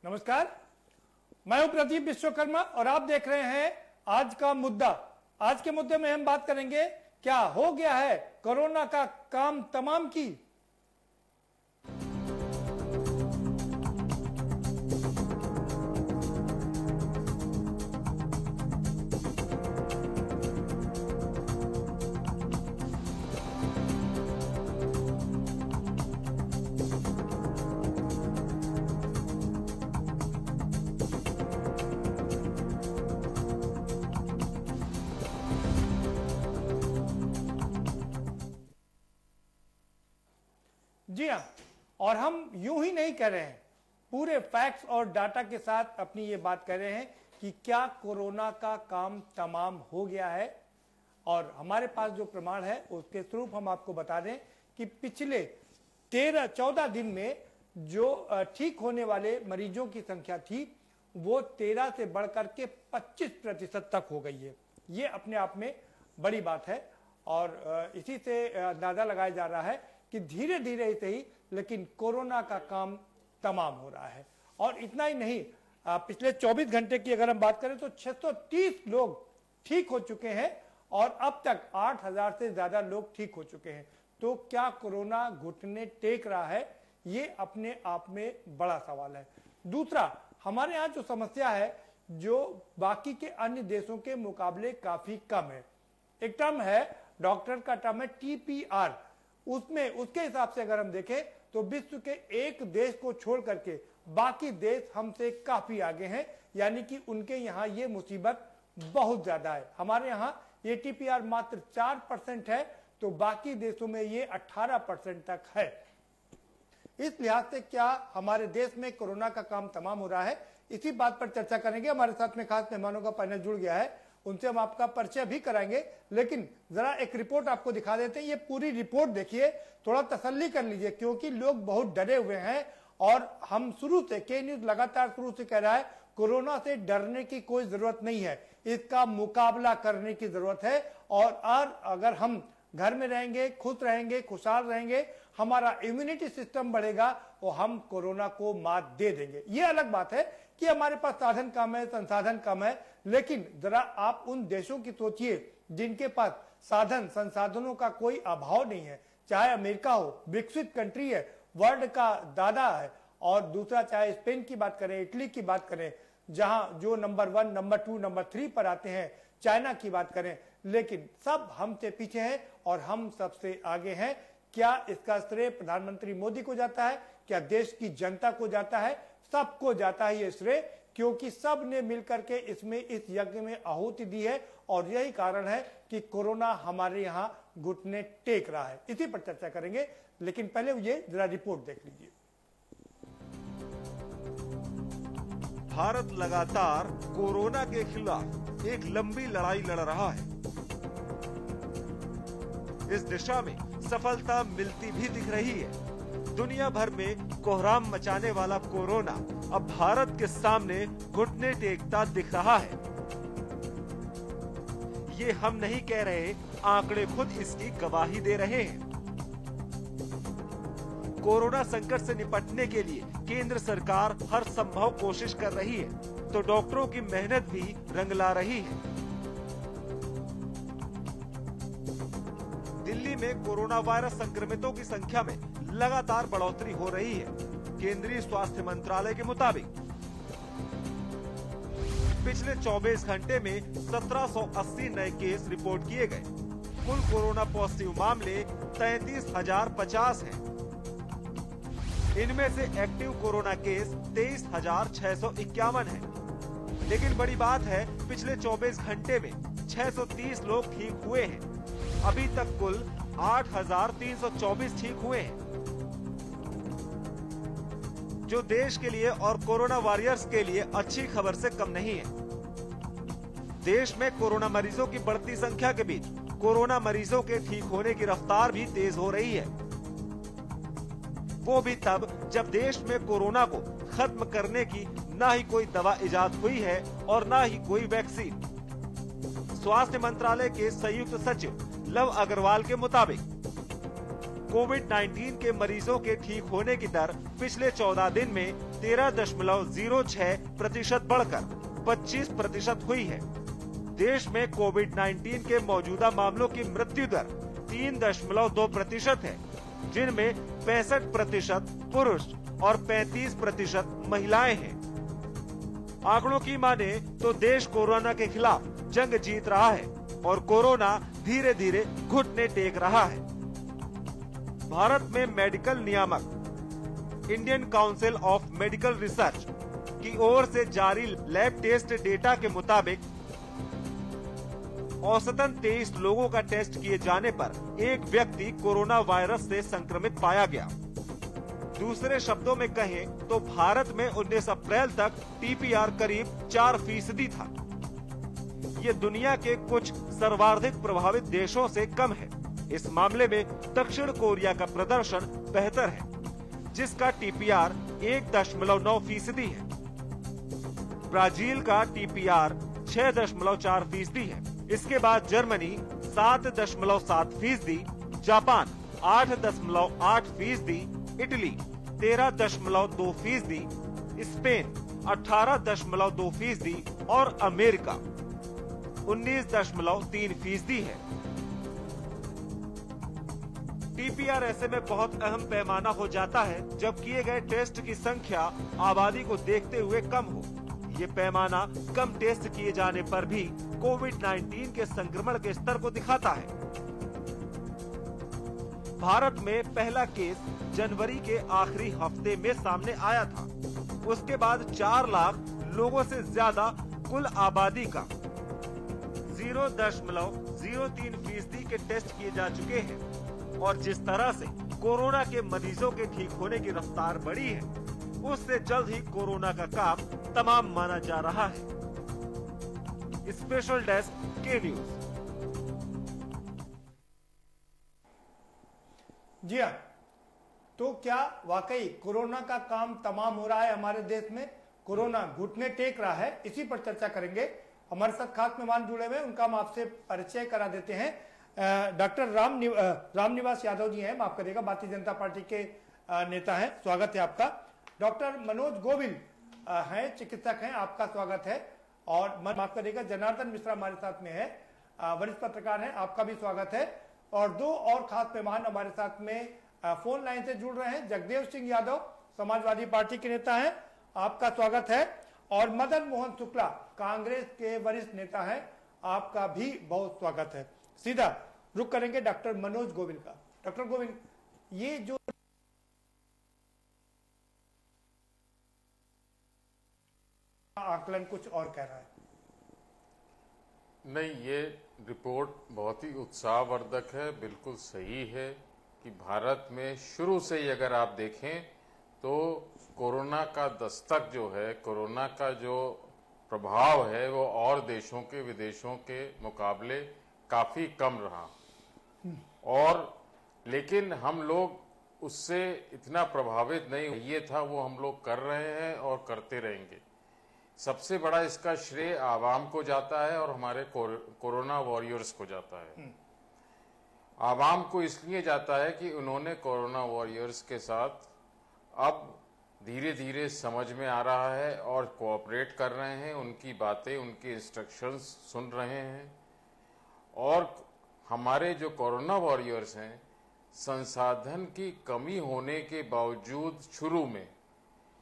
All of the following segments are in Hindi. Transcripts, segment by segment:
नमस्कार, मैं हूं प्रदीप विश्वकर्मा और आप देख रहे हैं आज का मुद्दा। आज के मुद्दे में हम बात करेंगे, क्या हो गया है कोरोना का काम तमाम की। जी हाँ, और हम यूं ही नहीं कह रहे हैं, पूरे फैक्ट्स और डाटा के साथ अपनी ये बात कर रहे हैं कि क्या कोरोना का काम तमाम हो गया है। और हमारे पास जो प्रमाण है उसके स्वरूप हम आपको बता दें कि पिछले 14 दिन में जो ठीक होने वाले मरीजों की संख्या थी वो 13 से बढ़कर के 25% तक हो गई है। ये अपने आप में बड़ी बात है और इसी से अंदाजा लगाया जा रहा है कि धीरे धीरे ही सही लेकिन कोरोना का काम तमाम हो रहा है। और इतना ही नहीं, पिछले 24 घंटे की अगर हम बात करें तो 630 लोग ठीक हो चुके हैं और अब तक 8000 से ज्यादा लोग ठीक हो चुके हैं। तो क्या कोरोना घुटने टेक रहा है, ये अपने आप में बड़ा सवाल है। दूसरा, हमारे यहाँ जो समस्या है जो बाकी के अन्य देशों के मुकाबले काफी कम है। एक टर्म है, डॉक्टर का टर्म है TPR। उसमें उसके हिसाब से अगर हम देखें तो विश्व के एक देश को छोड़ करके बाकी देश हमसे काफी आगे हैं, यानी कि उनके यहाँ ये मुसीबत बहुत ज्यादा है। हमारे यहाँ ये TPR मात्र 4% है तो बाकी देशों में ये 18% तक है। इस लिहाज से क्या हमारे देश में कोरोना का काम तमाम हो रहा है, इसी बात पर चर्चा करेंगे। हमारे साथ में खास मेहमानों का पैनल जुड़ गया है, उनसे हम आपका परिचय भी कराएंगे। लेकिन जरा एक रिपोर्ट आपको दिखा देते हैं। ये पूरी रिपोर्ट देखिए, थोड़ा तसल्ली कर लीजिए क्योंकि लोग बहुत डरे हुए हैं और हम शुरू से के न्यूज लगातार शुरू से कह रहा है कोरोना से डरने की कोई जरूरत नहीं है, इसका मुकाबला करने की जरूरत है। और अगर हम घर में रहेंगे, खुश रहेंगे, खुशहाल रहेंगे, हमारा इम्यूनिटी सिस्टम बढ़ेगा और हम कोरोना को मात दे देंगे। ये अलग बात है कि हमारे पास साधन कम है, संसाधन कम है, लेकिन जरा आप उन देशों की सोचिए जिनके पास साधन संसाधनों का कोई अभाव नहीं है। चाहे अमेरिका हो, विकसित कंट्री है, वर्ल्ड का दादा है, और दूसरा चाहे स्पेन की बात करें, इटली की बात करें, जहां जो नंबर 1, नंबर 2, नंबर 3 पर आते हैं, चाइना की बात करें, लेकिन सब हमसे पीछे हैं और हम सबसे आगे हैं। क्या इसका श्रेय प्रधानमंत्री मोदी को जाता है, क्या देश की जनता को जाता है? सबको जाता है ये श्रेय, क्योंकि सब ने मिलकर के इसमें इस यज्ञ में आहुति दी है और यही कारण है कि कोरोना हमारे यहाँ घुटने टेक रहा है। इसी पर चर्चा करेंगे, लेकिन पहले ये जरा रिपोर्ट देख लीजिए। भारत लगातार कोरोना के खिलाफ एक लंबी लड़ाई लड़ रहा है। इस दिशा में सफलता मिलती भी दिख रही है। दुनिया भर में कोहराम मचाने वाला कोरोना अब भारत के सामने घुटने टेकता दिख रहा है। ये हम नहीं कह रहे, आंकड़े खुद इसकी गवाही दे रहे हैं। कोरोना संकट से निपटने के लिए केंद्र सरकार हर संभव कोशिश कर रही है, तो डॉक्टरों की मेहनत भी रंग ला रही है। दिल्ली में कोरोना वायरस संक्रमितों की संख्या में लगातार बढ़ोतरी हो रही है। केंद्रीय स्वास्थ्य मंत्रालय के मुताबिक पिछले 24 घंटे में 1780 नए केस रिपोर्ट किए गए। कुल कोरोना पॉजिटिव मामले 33,050 हैं। इनमें से एक्टिव कोरोना केस 23,651 हैं। लेकिन बड़ी बात है, पिछले 24 घंटे में 630 लोग ठीक हुए हैं। अभी तक कुल 8,324 ठीक हुए हैं, जो देश के लिए और कोरोना वॉरियर्स के लिए अच्छी खबर से कम नहीं है। देश में कोरोना मरीजों की बढ़ती संख्या के बीच कोरोना मरीजों के ठीक होने की रफ्तार भी तेज हो रही है। वो भी तब जब देश में कोरोना को खत्म करने की ना ही कोई दवा इजाद हुई है और ना ही कोई वैक्सीन। स्वास्थ्य मंत्रालय के संयुक्त सचिव लव अग्रवाल के मुताबिक कोविड-19 के मरीजों के ठीक होने की दर पिछले 14 दिन में 13.06% बढ़कर 25% हुई है। देश में कोविड-19 के मौजूदा मामलों की मृत्यु दर 3.2% है, जिनमें 65% पुरुष और 35% महिलाएं हैं। आंकड़ों की माने तो देश कोरोना के खिलाफ जंग जीत रहा है और कोरोना धीरे धीरे घुटने टेक रहा है। भारत में मेडिकल नियामक Indian council of medical research की ओर से जारी लैब टेस्ट डेटा के मुताबिक औसतन 23 लोगों का टेस्ट किए जाने पर एक व्यक्ति कोरोना वायरस से संक्रमित पाया गया। दूसरे शब्दों में कहें तो भारत में 19 अप्रैल तक टीपीआर करीब 4% था। ये दुनिया के कुछ सर्वाधिक प्रभावित देशों से कम है। इस मामले में दक्षिण कोरिया का प्रदर्शन बेहतर है, जिसका टीपीआर 1.9% है। ब्राजील का टीपीआर 6.4% है। इसके बाद जर्मनी 7.7%, जापान 8.8%, इटली 13.2%, स्पेन 18.2% और अमेरिका 19.3% है। टीपीआर ऐसे में बहुत अहम पैमाना हो जाता है जब किए गए टेस्ट की संख्या आबादी को देखते हुए कम हो। ये पैमाना कम टेस्ट किए जाने पर भी कोविड-19 के संक्रमण के स्तर को दिखाता है। भारत में पहला केस जनवरी के आखिरी हफ्ते में सामने आया था। उसके बाद 4 लाख लोगों से ज्यादा कुल आबादी का 0.03% के टेस्ट किए जा चुके हैं और जिस तरह से कोरोना के मरीजों के ठीक होने की रफ्तार बढ़ी है, उससे जल्द ही कोरोना का काम तमाम माना जा रहा है। स्पेशल डेस्क के न्यूज। जी हाँ, तो क्या वाकई कोरोना का काम तमाम हो रहा है हमारे देश में? कोरोना घुटने टेक रहा है? इसी पर चर्चा करेंगे। हमारे साथ खास मेहमान जुड़े हुए हैं, उनका हम आपसे परिचय करा देते हैं। डॉक्टर रामनिवास यादव जी हैं, माफ करिएगा, भारतीय जनता पार्टी के नेता हैं, स्वागत है आपका। डॉक्टर मनोज गोविल हैं, चिकित्सक हैं, आपका स्वागत है। और माफ करिएगा, जनार्दन मिश्रा हमारे साथ में है, वरिष्ठ पत्रकार हैं, आपका भी स्वागत है। और 2 और खास मेहमान हमारे साथ में फोन लाइन से जुड़ रहे हैं। जगदेव सिंह यादव समाजवादी पार्टी के नेता हैं, आपका स्वागत है। और मदन मोहन शुक्ला कांग्रेस के वरिष्ठ नेता हैं, आपका भी बहुत स्वागत है। सीधा रुक करेंगे डॉक्टर मनोज गोविल का। डॉक्टर गोविल, ये जो आकलन कुछ और कह रहा है। नहीं, ये रिपोर्ट बहुत ही उत्साहवर्धक है, बिल्कुल सही है कि भारत में शुरू से ही अगर आप देखें तो कोरोना का दस्तक जो है, कोरोना का जो प्रभाव है वो और देशों के, विदेशों के मुकाबले काफी कम रहा। और लेकिन हम लोग उससे इतना प्रभावित नहीं, ये था वो हम लोग कर रहे हैं और करते रहेंगे। सबसे बड़ा इसका श्रेय आवाम को जाता है और हमारे कोरोना वॉरियर्स को जाता है। आवाम को इसलिए जाता है कि उन्होंने कोरोना वॉरियर्स के साथ अब धीरे धीरे समझ में आ रहा है और कोऑपरेट कर रहे हैं, उनकी बातें, उनके इंस्ट्रक्शंस सुन रहे हैं। और हमारे जो कोरोना वॉरियर्स हैं, संसाधन की कमी होने के बावजूद शुरू में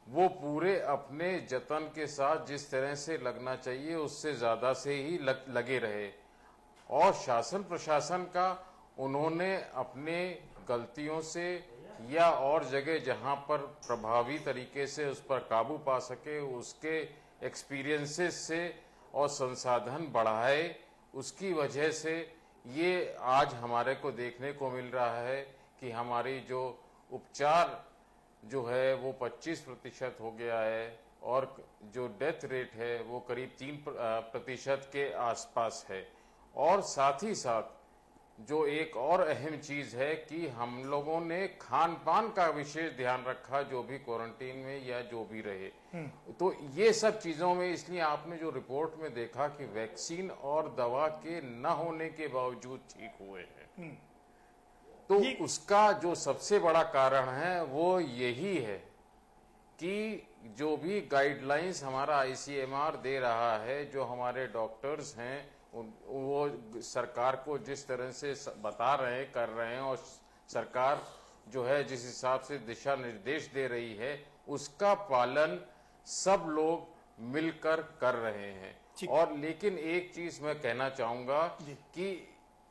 वो पूरे अपने जतन के साथ जिस तरह से लगना चाहिए उससे ज़्यादा से ही लगे रहे। और शासन प्रशासन का उन्होंने अपने गलतियों से या और जगह जहां पर प्रभावी तरीके से उस पर काबू पा सके, उसके एक्सपीरियंसेस से और संसाधन बढ़ाए, उसकी वजह से ये आज हमारे को देखने को मिल रहा है कि हमारी जो उपचार जो है वो 25% हो गया है और जो डेथ रेट है वो करीब 3% के आसपास है। और साथ ही साथ जो एक और अहम चीज है कि हम लोगों ने खान पान का विशेष ध्यान रखा, जो भी क्वारंटीन में या जो भी रहे। तो ये सब चीजों में, इसलिए आपने जो रिपोर्ट में देखा कि वैक्सीन और दवा के न होने के बावजूद ठीक हुए हैं, तो उसका जो सबसे बड़ा कारण है वो यही है कि जो भी गाइडलाइंस हमारा आईसीएमआर दे रहा है, जो हमारे डॉक्टर्स हैं वो सरकार को जिस तरह से बता रहे हैं, कर रहे हैं, और सरकार जो है जिस हिसाब से दिशा निर्देश दे रही है उसका पालन सब लोग मिलकर कर रहे हैं। और लेकिन एक चीज मैं कहना चाहूंगा कि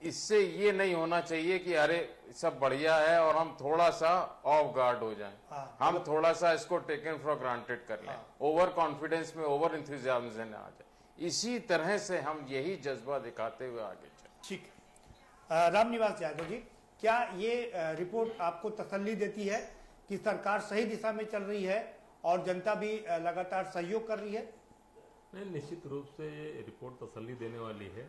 इससे ये नहीं होना चाहिए कि अरे सब बढ़िया है और हम थोड़ा सा ऑफ गार्ड हो जाएं, हम थोड़ा सा इसको टेकन फॉर ग्रांटेड कर लें, ओवर कॉन्फिडेंस में, ओवर इंथुजियाज्म में आ जाए। इसी तरह से हम यही जज्बा दिखाते हुए आगे चलें। ठीक रामनिवास यादव जी, क्या ये रिपोर्ट आपको तसल्ली देती है कि सरकार सही दिशा में चल रही है और जनता भी लगातार सहयोग कर रही है? नहीं, निश्चित रूप से ये रिपोर्ट तसल्ली देने वाली है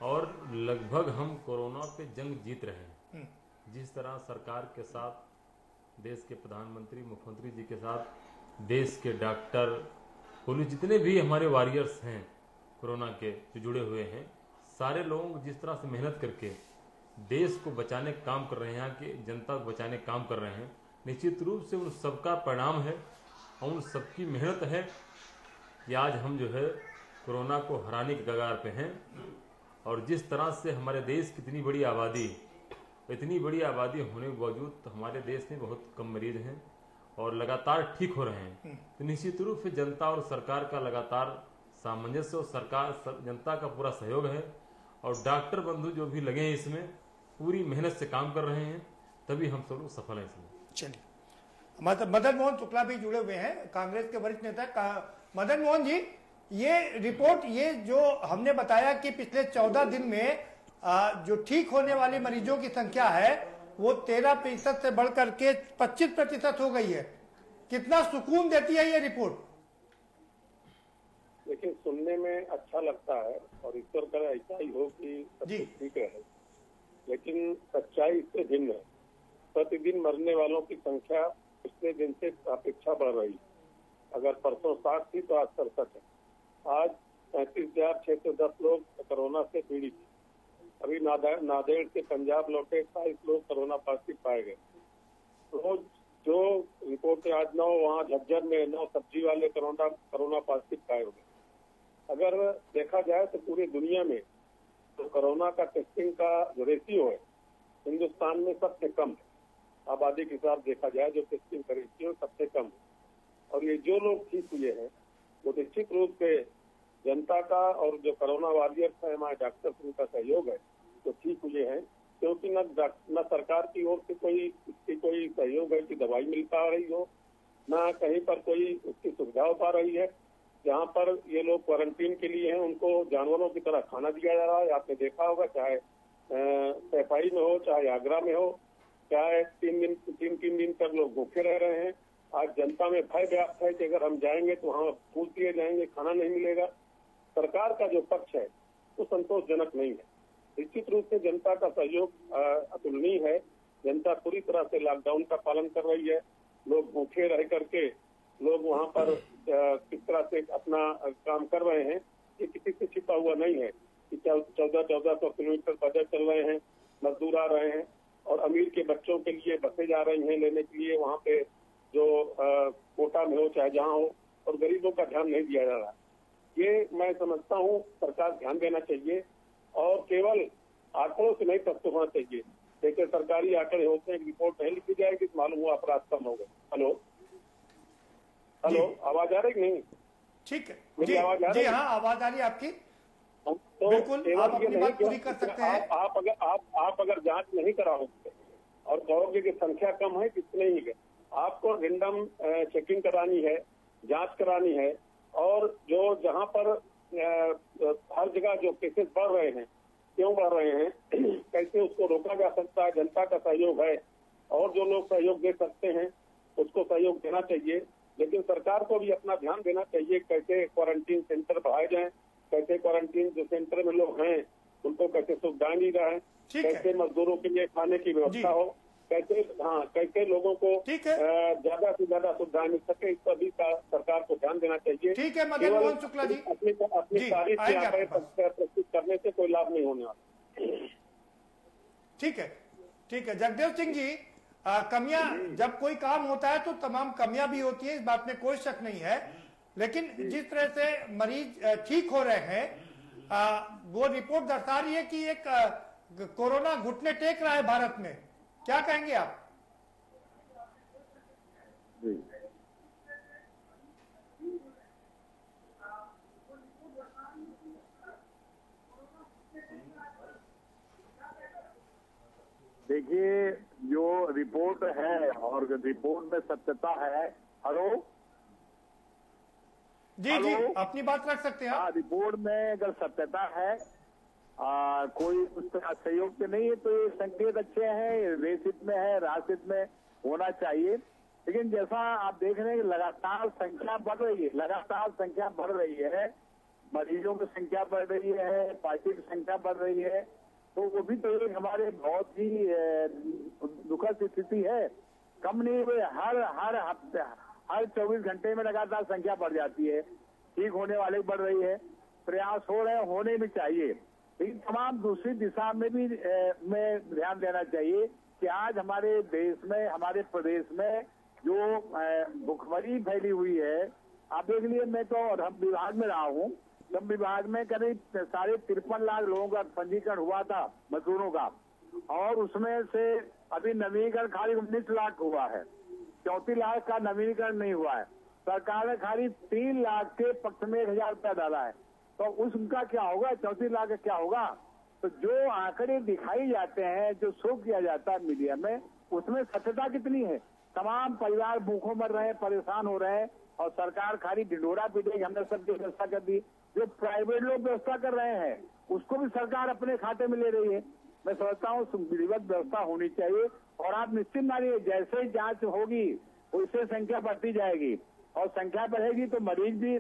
और लगभग हम कोरोना पे जंग जीत रहे हैं। जिस तरह सरकार के साथ, देश के प्रधानमंत्री, मुख्यमंत्री जी के साथ, देश के डॉक्टर, पुलिस, जितने भी हमारे वॉरियर्स हैं कोरोना के जो जुड़े हुए हैं, सारे लोग जिस तरह से मेहनत करके देश को बचाने का काम कर रहे हैं, यहाँ की जनता को बचाने का काम कर रहे हैं, निश्चित रूप से उन सबका परिणाम है और उन सबकी मेहनत है कि आज हम जो है कोरोना को हराने के कगार पे हैं। और जिस तरह से हमारे देश की इतनी बड़ी आबादी होने के बावजूद तो हमारे देश में बहुत कम मरीज हैं और लगातार ठीक हो रहे हैं। तो निश्चित रूप से जनता और सरकार का लगातार सामंजस्य और जनता का पूरा सहयोग है और डॉक्टर बंधु जो भी लगे हैं इसमें पूरी मेहनत से काम कर रहे हैं, तभी हम सब लोग सफल हैं इसमें। चलिए, मदन मोहन शुक्ला भी जुड़े हुए हैं, कांग्रेस के वरिष्ठ नेता। मदन मोहन जी, ये रिपोर्ट, ये जो हमने बताया कि पिछले 14 दिन में जो ठीक होने वाले मरीजों की संख्या है वो 13% से बढ़कर के 25% हो गई है, कितना सुकून देती है ये रिपोर्ट? लेकिन सुनने में अच्छा लगता है और ईश्वर का ऐसा ही हो कि सब कुछ ठीक रहे, लेकिन सच्चाई इससे भिन्न है। प्रतिदिन मरने वालों की संख्या पिछले दिन से अपेक्षा बढ़ रही है। अगर परसों 60 थी तो आज 67 है। आज 35,610 लोग कोरोना से पीड़ित हैं। अभी नांदेड़ से पंजाब लौटे 28 लोग कोरोना पॉजिटिव पाए गए। रोज जो रिपोर्ट आज 9, वहाँ झज्जर में 9 सब्जी वाले कोरोना पॉजिटिव पाए गए। अगर देखा जाए तो पूरी दुनिया में तो कोरोना का टेस्टिंग का जो रेशियो है हिंदुस्तान में सबसे कम है। आबादी के हिसाब देखा जाए जो टेस्टिंग का रेशियो सबसे कम है। और ये जो लोग ठीक हुए हैं वो निश्चित रूप से जनता का और जो कोरोना वॉरियर्स है, हमारे डॉक्टर्स, उनका सहयोग है तो ठीक हुए हैं। क्योंकि न सरकार की ओर से कोई सहयोग है कि दवाई मिल पा रही हो, न कहीं पर कोई उसकी सुविधा हो पा रही है। जहाँ पर ये लोग क्वारंटीन के लिए हैं उनको जानवरों की तरह खाना दिया जा रहा है। आपने देखा होगा, चाहे सफाई में हो, चाहे आगरा में हो, चाहे 3 दिन तक लोग भूखे रह रहे हैं। आज जनता में भय व्याप्त है कि अगर हम जाएंगे तो वहाँ फूल दिए जाएंगे, खाना नहीं मिलेगा। सरकार का जो पक्ष है वो संतोषजनक नहीं है। निश्चित रूप से जनता का सहयोग अतुलनीय है। जनता पूरी तरह से लॉकडाउन का पालन कर रही है। लोग भूखे रह करके लोग वहाँ पर किस तरह से अपना काम कर रहे हैं, ये किसी से छिपा हुआ नहीं है कि 1400 किलोमीटर पैदल चल रहे हैं, मजदूर आ रहे हैं और अमीर के बच्चों के लिए बसें जा रही हैं लेने के लिए, वहाँ पे जो कोटा में हो चाहे जहाँ हो, और गरीबों का ध्यान नहीं दिया जा रहा। ये मैं समझता हूँ सरकार ध्यान देना चाहिए और केवल आंकड़ों से नहीं प्रस्तुत होना चाहिए। देखिए, सरकारी आंकड़े होते हैं, रिपोर्ट नहीं लिखी जाएगी तो मालूम हुआ अपराध कम हो गए। हेलो, आवाज आ रही नहीं? ठीक है, मेरी आवाज आ रही? जी हाँ, आवाज आ रही है आपकी। तो बिल्कुल, आप अपनी बात पूरी कर सकते हैं। आप अगर जांच नहीं कराओगे और कहोगे कि संख्या कम है, कितने ही है, आपको रेंडम चेकिंग करानी है, जांच करानी है। और जो जहां पर हर जगह जो केसेस बढ़ रहे हैं, क्यों बढ़ रहे हैं, कैसे उसको रोका जा सकता है, जनता का सहयोग है और जो लोग सहयोग दे सकते हैं उसको सहयोग देना चाहिए। लेकिन सरकार को भी अपना ध्यान देना चाहिए, कैसे क्वारंटीन सेंटर बढ़ाए जाएं, कैसे क्वारंटीन जो सेंटर में लोग हैं उनको कैसे सुविधाएं दी जाए, कैसे मजदूरों के लिए खाने की व्यवस्था हो, कैसे लोगों को ज्यादा से ज्यादा सुविधाएं मिल सके, इस पर भी सरकार को ध्यान देना चाहिए। ठीक है मदन मोहन शुक्ला जी, अपनी तारीफ के आंकड़े प्रस्तुत करने से कोई लाभ नहीं होने वाला। ठीक है। जगदेव सिंह जी, कमियां, जब कोई काम होता है तो तमाम कमियां भी होती है, इस बात में कोई शक नहीं है, लेकिन जिस तरह से मरीज ठीक हो रहे हैं, वो रिपोर्ट दर्शा रही है कि एक कोरोना घुटने टेक रहा है भारत में। क्या कहेंगे आप? देखिए, जो रिपोर्ट है और रिपोर्ट में सत्यता है। हेलो जी जी, अपनी बात रख सकते हैं। हाँ, रिपोर्ट में अगर सत्यता है, कोई उस तरह सहयोग से नहीं है, तो ये संकेत अच्छे हैं, देश हित में है, राष्ट्र हित में होना चाहिए। लेकिन जैसा आप देख रहे हैं कि लगातार संख्या बढ़ रही है, लगातार संख्या बढ़ रही है, मरीजों की संख्या बढ़ रही है, पार्टी की संख्या बढ़ रही है, तो वो भी तो एक हमारे बहुत ही दुखद स्थिति है। कम नहीं हुए, हर हफ्ते, हर 24 घंटे में लगातार संख्या बढ़ जाती है, ठीक होने वाले बढ़ रही है, प्रयास हो रहे हैं, होने भी चाहिए। लेकिन तमाम दूसरी दिशा में भी में ध्यान देना चाहिए कि आज हमारे देश में, हमारे प्रदेश में जो भुखमरी फैली हुई है, आप देख लिए, मैं तो श्रम विभाग में रहा हूँ, श्रम विभाग में करीब 53 लाख लोगों का पंजीकरण हुआ था, मजदूरों का, और उसमें से अभी नवीनीकरण खाली 19 लाख हुआ है, 34 लाख का नवीनीकरण नहीं हुआ है। सरकार ने खाली 3 लाख के पक्ष में 1000 रुपया डाला है, तो उनका क्या होगा, 34 लाख का क्या होगा? तो जो आंकड़े दिखाई जाते हैं, जो शो किया जाता है मीडिया में, उसमें सत्यता कितनी है? तमाम परिवार भूखों मर रहे हैं, परेशान हो रहे हैं, और सरकार खाली ढिंढोरा पीटेगी, हमने सबकी व्यवस्था कर दी। जो प्राइवेट लोग व्यवस्था कर रहे हैं, उसको भी सरकार अपने खाते में ले रही है। मैं समझता हूँ विधिवत व्यवस्था होनी चाहिए, और आप निश्चित मानिए, जैसे ही जांच होगी उससे संख्या बढ़ती जाएगी, और संख्या बढ़ेगी तो मरीज भी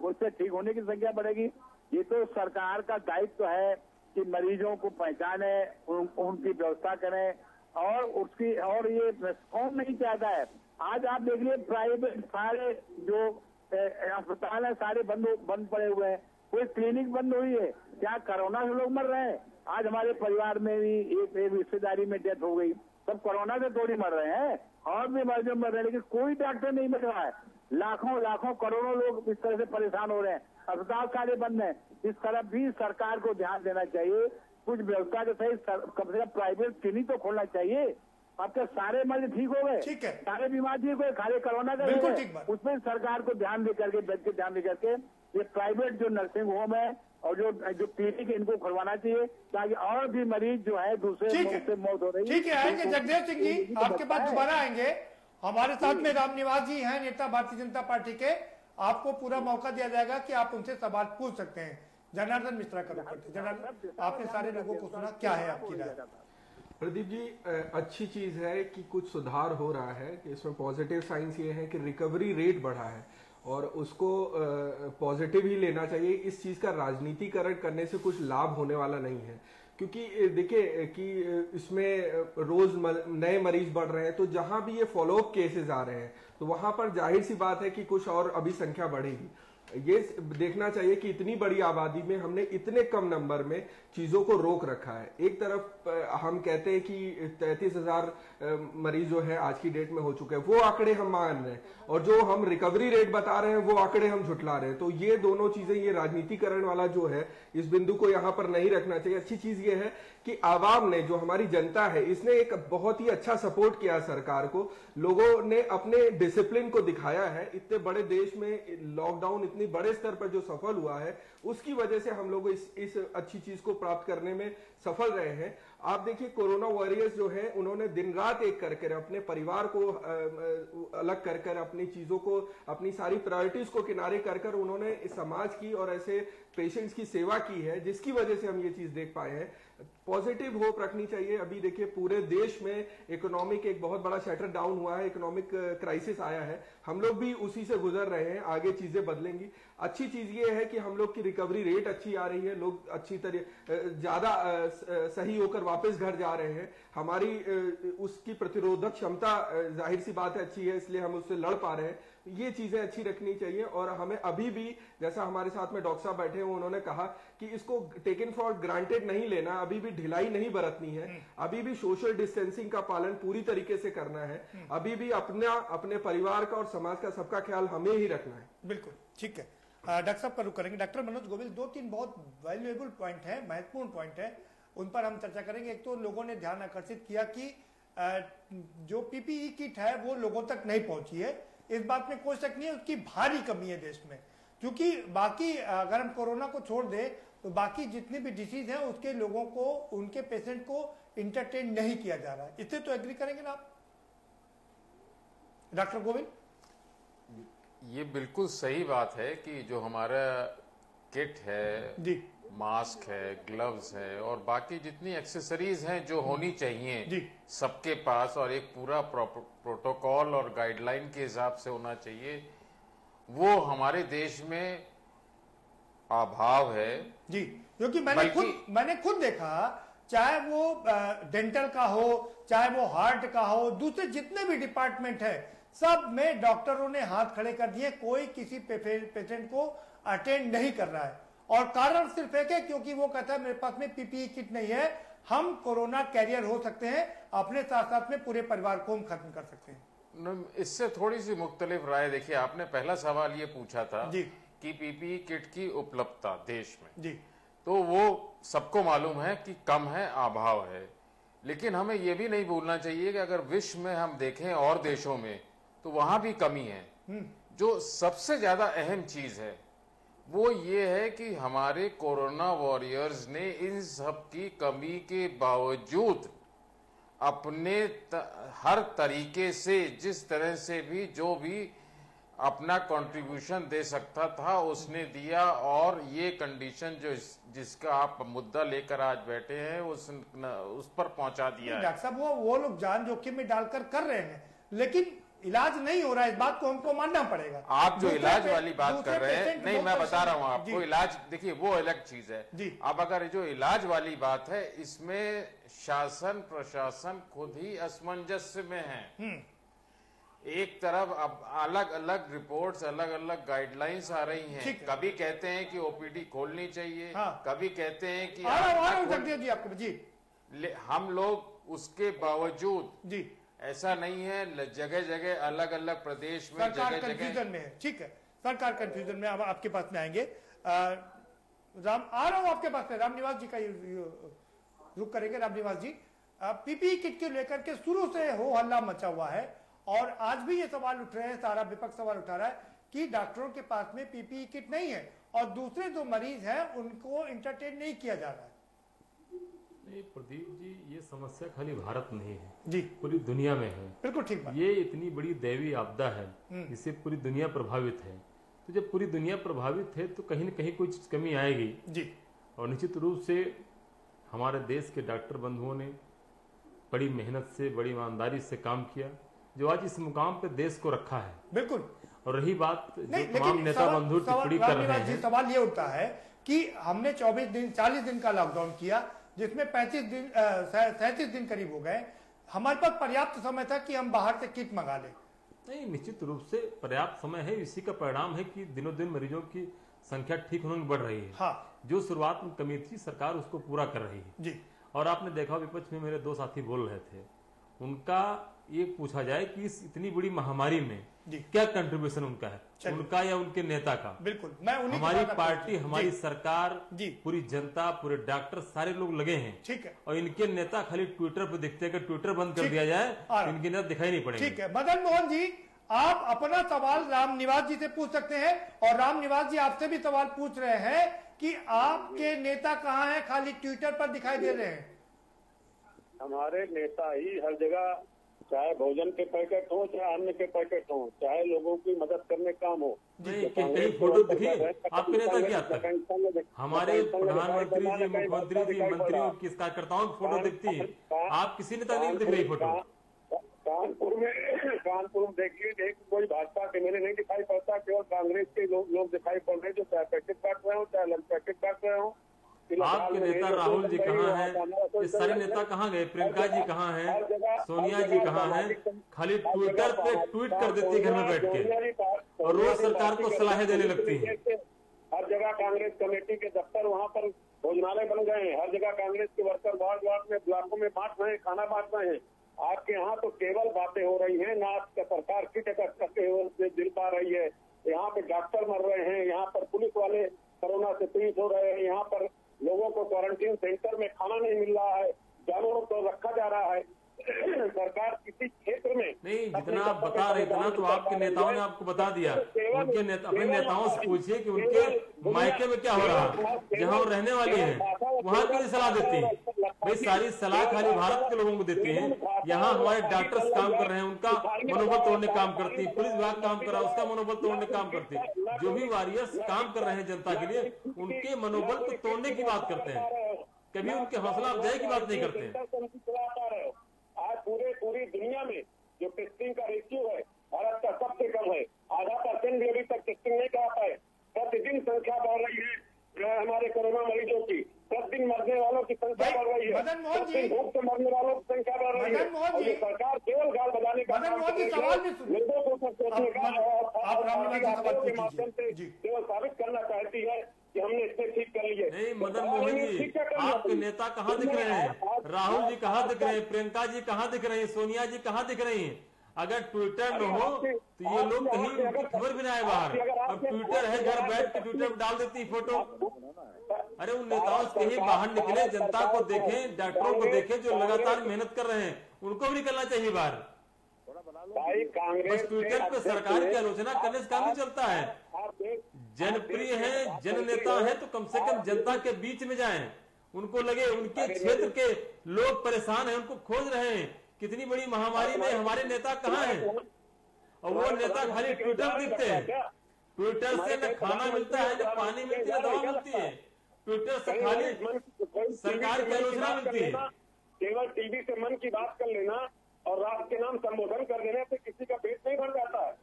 उससे ठीक होने की संख्या बढ़ेगी। ये तो सरकार का दायित्व है कि मरीजों को पहचाने, उनकी व्यवस्था करें, और उसकी, और ये कौन नहीं चाहता है। आज आप देख लीजिए, प्राइवेट सारे जो अस्पताल है सारे बंद पड़े हुए हैं, कोई क्लिनिक बंद हुई है। क्या कोरोना से लोग मर रहे हैं? आज हमारे परिवार में भी एक रिश्तेदारी में डेथ हो गई, सब कोरोना से थोड़ी मर रहे हैं, और भी मरीज मर रहे हैं, लेकिन कोई डॉक्टर नहीं मिल रहा है। लाखों करोड़ों लोग इस तरह से परेशान हो रहे हैं, अस्पताल सारे बंद हैं। इस तरफ भी सरकार को ध्यान देना चाहिए, कुछ व्यवस्था के सही कम से कम प्राइवेट क्लिनिक तो खोलना चाहिए। आपके सारे मरीज ठीक हो गए, ठीक है, सारे बीमार ठीक हुए, खाली कोरोना का बिल्कुल ठीक बात। उसमें सरकार को ध्यान दे करके, बेड के ध्यान दे करके, ये प्राइवेट जो नर्सिंग होम है और जो क्लिनिक, इनको खुलवाना चाहिए, ताकि और भी मरीज जो है दूसरे से मौत हो रही है। ठीक है, आएंगे जगदेव सिंह जी, आपके पास दोबारा आएंगे। हमारे साथ में रामनिवास जी हैं, नेता भारतीय जनता पार्टी के, आपको पूरा मौका दिया जाएगा कि आप उनसे सवाल पूछ सकते हैं। जनार्दन मिश्रा का रुख करते। जनार्दन, आपने सारे लोगों को सुना, क्या है आपकी राय? प्रदीप जी, अच्छी चीज है कि कुछ सुधार हो रहा है, कि इसमें पॉजिटिव साइंस ये है कि रिकवरी रेट बढ़ा है, और उसको पॉजिटिव ही लेना चाहिए। इस चीज का राजनीतिकरण करने से कुछ लाभ होने वाला नहीं है, क्योंकि देखिए कि इसमें रोज नए मरीज बढ़ रहे हैं, तो जहां भी ये फॉलोअप केसेस आ रहे हैं, तो वहां पर जाहिर सी बात है कि कुछ और अभी संख्या बढ़ेगी। ये देखना चाहिए कि इतनी बड़ी आबादी में हमने इतने कम नंबर में चीजों को रोक रखा है। एक तरफ हम कहते हैं कि 33,000 मरीज जो है आज की डेट में हो चुके हैं, वो आंकड़े हम मान रहे हैं, और जो हम रिकवरी रेट बता रहे हैं वो आंकड़े हम झुटला रहे हैं। तो ये दोनों चीजें, ये राजनीतिकरण वाला जो है, इस बिंदु को यहाँ पर नहीं रखना चाहिए। अच्छी चीज ये है कि आवाम ने, जो हमारी जनता है, इसने एक बहुत ही अच्छा सपोर्ट किया सरकार को। लोगों ने अपने डिसिप्लिन को दिखाया है। इतने बड़े देश में लॉकडाउन इतने बड़े स्तर पर जो सफल हुआ है, उसकी वजह से हम लोग इस अच्छी चीज को प्राप्त करने में सफल रहे हैं। आप देखिए, कोरोना वॉरियर्स जो है, उन्होंने दिन रात एक करके अपने परिवार को अलग कर अपनी चीजों को, अपनी सारी प्रायोरिटीज को किनारे कर उन्होंने इस समाज की और ऐसे पेशेंट्स की सेवा की है, जिसकी वजह से हम ये चीज देख पाए हैं। पॉजिटिव होप रखनी चाहिए। अभी देखिए, पूरे देश में इकोनॉमिक एक बहुत बड़ा शटर डाउन हुआ है, इकोनॉमिक क्राइसिस आया है, हम लोग भी उसी से गुजर रहे हैं। आगे चीजें बदलेंगी। अच्छी चीज ये है कि हम लोग की रिकवरी रेट अच्छी आ रही है, लोग अच्छी तरह ज्यादा सही होकर वापस घर जा रहे हैं। हमारी उसकी प्रतिरोधक क्षमता जाहिर सी बात है अच्छी है, इसलिए हम उससे लड़ पा रहे हैं। ये चीजें अच्छी रखनी चाहिए। और हमें अभी भी, जैसा हमारे साथ में डॉक्टर साहब बैठे हैं, उन्होंने कहा कि इसको टेकन फॉर ग्रांटेड नहीं लेना, अभी भी ढिलाई नहीं बरतनी है, अभी भी सोशल डिस्टेंसिंग का पालन पूरी तरीके से करना है, अभी भी अपने परिवार का और समाज का सबका ख्याल हमें ही रखना है। बिल्कुल ठीक है। डॉक्टर साहब पर रुक करेंगे। डॉक्टर मनोज गोविल, 2-3 बहुत वैल्यूएबल पॉइंट है, महत्वपूर्ण पॉइंट है, उन पर हम चर्चा करेंगे। एक तो लोगों ने ध्यान आकर्षित किया कि जो पीपीई किट है वो लोगों तक नहीं पहुंची है, इस बात में कोई शक नहीं है, उसकी भारी कमी है देश में, क्योंकि बाकी अगर हम कोरोना को छोड़ दें तो बाकी जितनी भी डिसीज हैं उसके लोगों को, उनके पेशेंट को इंटरटेन नहीं किया जा रहा है। इससे तो एग्री करेंगे ना आप डॉक्टर गोविल? ये बिल्कुल सही बात है कि जो हमारा किट है जी, मास्क है, ग्लव्स है और बाकी जितनी एक्सेसरीज हैं जो होनी चाहिए सबके पास और एक पूरा प्रोटोकॉल और गाइडलाइन के हिसाब से होना चाहिए, वो हमारे देश में अभाव है जी। क्योंकि मैंने खुद देखा, चाहे वो डेंटल का हो, चाहे वो हार्ट का हो, दूसरे जितने भी डिपार्टमेंट है सब में डॉक्टरों ने हाथ खड़े कर दिए, कोई किसी पेशेंट को अटेंड नहीं कर रहा है। और कारण सिर्फ एक है, क्योंकि वो कहता है मेरे पास में पीपीई किट नहीं है, हम कोरोना कैरियर हो सकते हैं, अपने साथ साथ में पूरे परिवार को हम खत्म कर सकते हैं। इससे थोड़ी सी मुख्तलिफ राय। देखिए, आपने पहला सवाल ये पूछा था जी कि पीपीई किट की उपलब्धता देश में जी, तो वो सबको मालूम है कि कम है, अभाव है, लेकिन हमें ये भी नहीं भूलना चाहिए कि अगर विश्व में हम देखें और देशों में तो वहां भी कमी है। जो सबसे ज्यादा अहम चीज है वो ये है कि हमारे कोरोना वॉरियर्स ने इन सब की कमी के बावजूद अपने हर तरीके से, जिस तरह से भी जो भी अपना कंट्रीब्यूशन दे सकता था उसने दिया, और ये कंडीशन जो जिसका आप मुद्दा लेकर आज बैठे हैं उस पर पहुंचा दिया है। डॉक्टर साहब, वो लोग जान जोखिम में डालकर कर रहे हैं, लेकिन इलाज नहीं हो रहा है, इस बात को हमको मानना पड़ेगा। आप जो इलाज वाली बात कर रहे हैं, नहीं मैं बता रहा हूं आपको, इलाज देखिए वो अलग चीज है। अब अगर जो इलाज वाली बात है, इसमें शासन प्रशासन खुद ही असमंजस्य में है। एक तरफ अब अलग अलग रिपोर्ट्स, अलग अलग गाइडलाइंस आ रही हैं। कभी कहते हैं कि ओपीडी खोलनी चाहिए, कभी कहते हैं कि हम लोग उसके बावजूद जी ऐसा नहीं है, जगह जगह अलग अलग प्रदेश में सरकार कंफ्यूजन में है। ठीक है, सरकार कंफ्यूजन में। अब आपके पास में आएंगे, राम आ रहा हूं आपके पास में, रामनिवास जी का रुक करेंगे। रामनिवास जी, पीपीई किट को लेकर के शुरू से हो हल्ला मचा हुआ है और आज भी ये सवाल उठ रहे हैं, सारा विपक्ष सवाल उठा रहा है कि डॉक्टरों के पास में पीपीई किट नहीं है और दूसरे जो मरीज हैं उनको इंटरटेन नहीं किया जा रहा है। नहीं प्रदीप जी, ये समस्या खाली भारत में ही है जी, पूरी दुनिया में है। बिल्कुल ठीक बात। ये इतनी बड़ी दैवीय आपदा है जिससे पूरी दुनिया प्रभावित है, तो जब पूरी दुनिया प्रभावित है तो कहीं न कहीं कुछ कमी आएगी जी। और निश्चित रूप से हमारे देश के डॉक्टर बंधुओं ने बड़ी मेहनत से, बड़ी ईमानदारी से काम किया, जो आज इस मुकाम पे देश को रखा है। बिल्कुल। और रही बात जो तमाम नेता बंधु टिप्पणी कर रहे हैं, सवाल ये उठता है कि हमने 40 दिन का लॉकडाउन किया, जिसमें 37 दिन करीब हो गए, हमारे पास पर्याप्त समय था कि हम बाहर से किट मंगा लें। नहीं, निश्चित रूप से पर्याप्त समय है। इसी का परिणाम है कि दिनों दिन मरीजों की संख्या ठीक होने में बढ़ रही है। हाँ। जो शुरुआत में कमी थी, सरकार उसको पूरा कर रही है जी। और आपने देखा विपक्ष में मेरे दो साथी बोल रहे थे, उनका ये पूछा जाए कि इस इतनी बड़ी महामारी में क्या कंट्रीब्यूशन उनका है, उनका या उनके नेता का। बिल्कुल, मैं हमारी पार्टी, हमारी सरकार, पूरी जनता, पूरे डॉक्टर, सारे लोग लगे हैं। ठीक है। और इनके नेता खाली ट्विटर पर दिखते हैं। अगर ट्विटर बंद कर दिया जाए तो इनके नेता दिखाई नहीं पड़ेंगे। ठीक है, मदन मोहन जी, आप अपना सवाल रामनिवास जी से पूछ सकते हैं और रामनिवास जी आपसे भी सवाल पूछ रहे हैं कि आपके नेता कहाँ हैं, खाली ट्विटर पर दिखाई दे रहे हैं। हमारे नेता ही हर जगह, चाहे भोजन के पैकेट हो, चाहे अन्न के पैकेट हो, चाहे लोगों की मदद करने काम हो। कहीं फोटो दिखी आपके नेता की? आज तक हमारे प्रधानमंत्री जी, मुख्यमंत्री जी, मंत्रियों की, कार्यकर्ताओं की फोटो दिखती है, आप किसी नेता नहीं दिख रही फोटो। कानपुर में देखिए, कोई भाजपा के मेरे नहीं दिखाई पड़ता, केवल कांग्रेस के लोग दिखाई पड़ रहे हैं, जो चाहे पैकेट काट रहे हो, चाहे लंच पैकेट काट रहे हो। आपके नेता राहुल जी कहाँ हैं? ये सारे नेता कहाँ गए? प्रियंका जी कहाँ हैं? सोनिया जी कहाँ हैं? खाली ट्विटर पे ट्वीट कर देती है घर में बैठ के और रोज सरकार को सलाहें देने लगती है। हर जगह कांग्रेस कमेटी के दफ्तर वहाँ पर भोजनालय बन गए हैं, हर जगह कांग्रेस के वर्कर वार्ड वार्ड में ब्लॉकों में बांट रहे हैं, खाना बांट रहे हैं। आपके यहाँ तो केवल बातें हो रही हैं, ना आपका सरकार किट करते हुए दिल पा रही है। यहाँ पे डॉक्टर मर रहे हैं, यहाँ पर पुलिस वाले कोरोना से पीड़ित हो रहे हैं, यहाँ पर लोगों को क्वारंटीन सेंटर में खाना नहीं मिल रहा है, जानवरों को रखा जा रहा है। सरकार किसी क्षेत्र में नहीं, जितना आप बता रहे इतना तो आपके नेताओं ने आपको बता दिया। उनके अपने नेताओं से पूछिए कि उनके मायके में क्या हो रहा है, जहाँ वो रहने वाले हैं वहाँ की सलाह देती है। भाई सारी सलाह खाली भारत के लोगों को देती है। यहाँ हमारे डॉक्टर्स काम कर रहे हैं, उनका मनोबल तोड़ने काम करती है, पुलिस विभाग काम कर रहा है, उसका मनोबल तोड़ने काम करती है। जो भी वॉरियर्स काम कर रहे हैं जनता के लिए, उनके मनोबल को तोड़ने की बात करते हैं, कभी उनके हौसला अफजाई की बात नहीं करते हैं। आज पूरी दुनिया में जो टेस्टिंग का रेशियो है भारत का सबसे कम है, 0.5% भी अभी तक टेस्टिंग नहीं करा पाए। प्रतिदिन संख्या बढ़ रही है हमारे कोरोना मरीजों की, प्रतिदिन मरने वालों की संख्या बढ़ रही है, प्रतिदिन भूख से मरने वालों की संख्या बढ़ रही है। और ये सरकार केवल गाल बजाने का काम करती है, लोगों को सोचने का के माध्यम से केवल साबित करना चाहती है कि हमने इससे ठीक कर लिए। नहीं मदन मोहन जी, आपके नेता कहाँ दिख रहे हैं? राहुल जी कहाँ दिख रहे हैं? प्रियंका जी कहाँ दिख रही हैं? सोनिया जी कहाँ दिख रही हैं? अगर ट्विटर न हो तो ये लोग कहीं उनकी खबर भी ना आए बाहर। अब ट्विटर है, घर बैठ के ट्विटर में डाल देती फोटो। अरे उन नेताओं से कहीं बाहर निकले, जनता को देखें, डॉक्टरों को देखें जो लगातार मेहनत कर रहे हैं, उनको भी निकलना चाहिए बाहर। बस ट्विटर पे सरकार की आलोचना करने से काम नहीं चलता है। जनप्रिय है, जन नेता है तो कम से कम जनता के बीच में जाएं, उनको लगे उनके क्षेत्र के लोग परेशान हैं, उनको खोज रहे हैं कितनी बड़ी महामारी में हमारे नेता कहाँ हैं। और वो नेता खाली ट्विटर पर दिखते हैं। ट्विटर से न खाना मिलता है, न पानी मिलती है, न दवा मिलती है। ट्विटर से खाली सरकार की आलोचना मिलती है। केवल टीवी से मन की बात कर लेना और राष्ट्र के नाम संबोधन कर देने से किसी का पेट नहीं भर जाता है।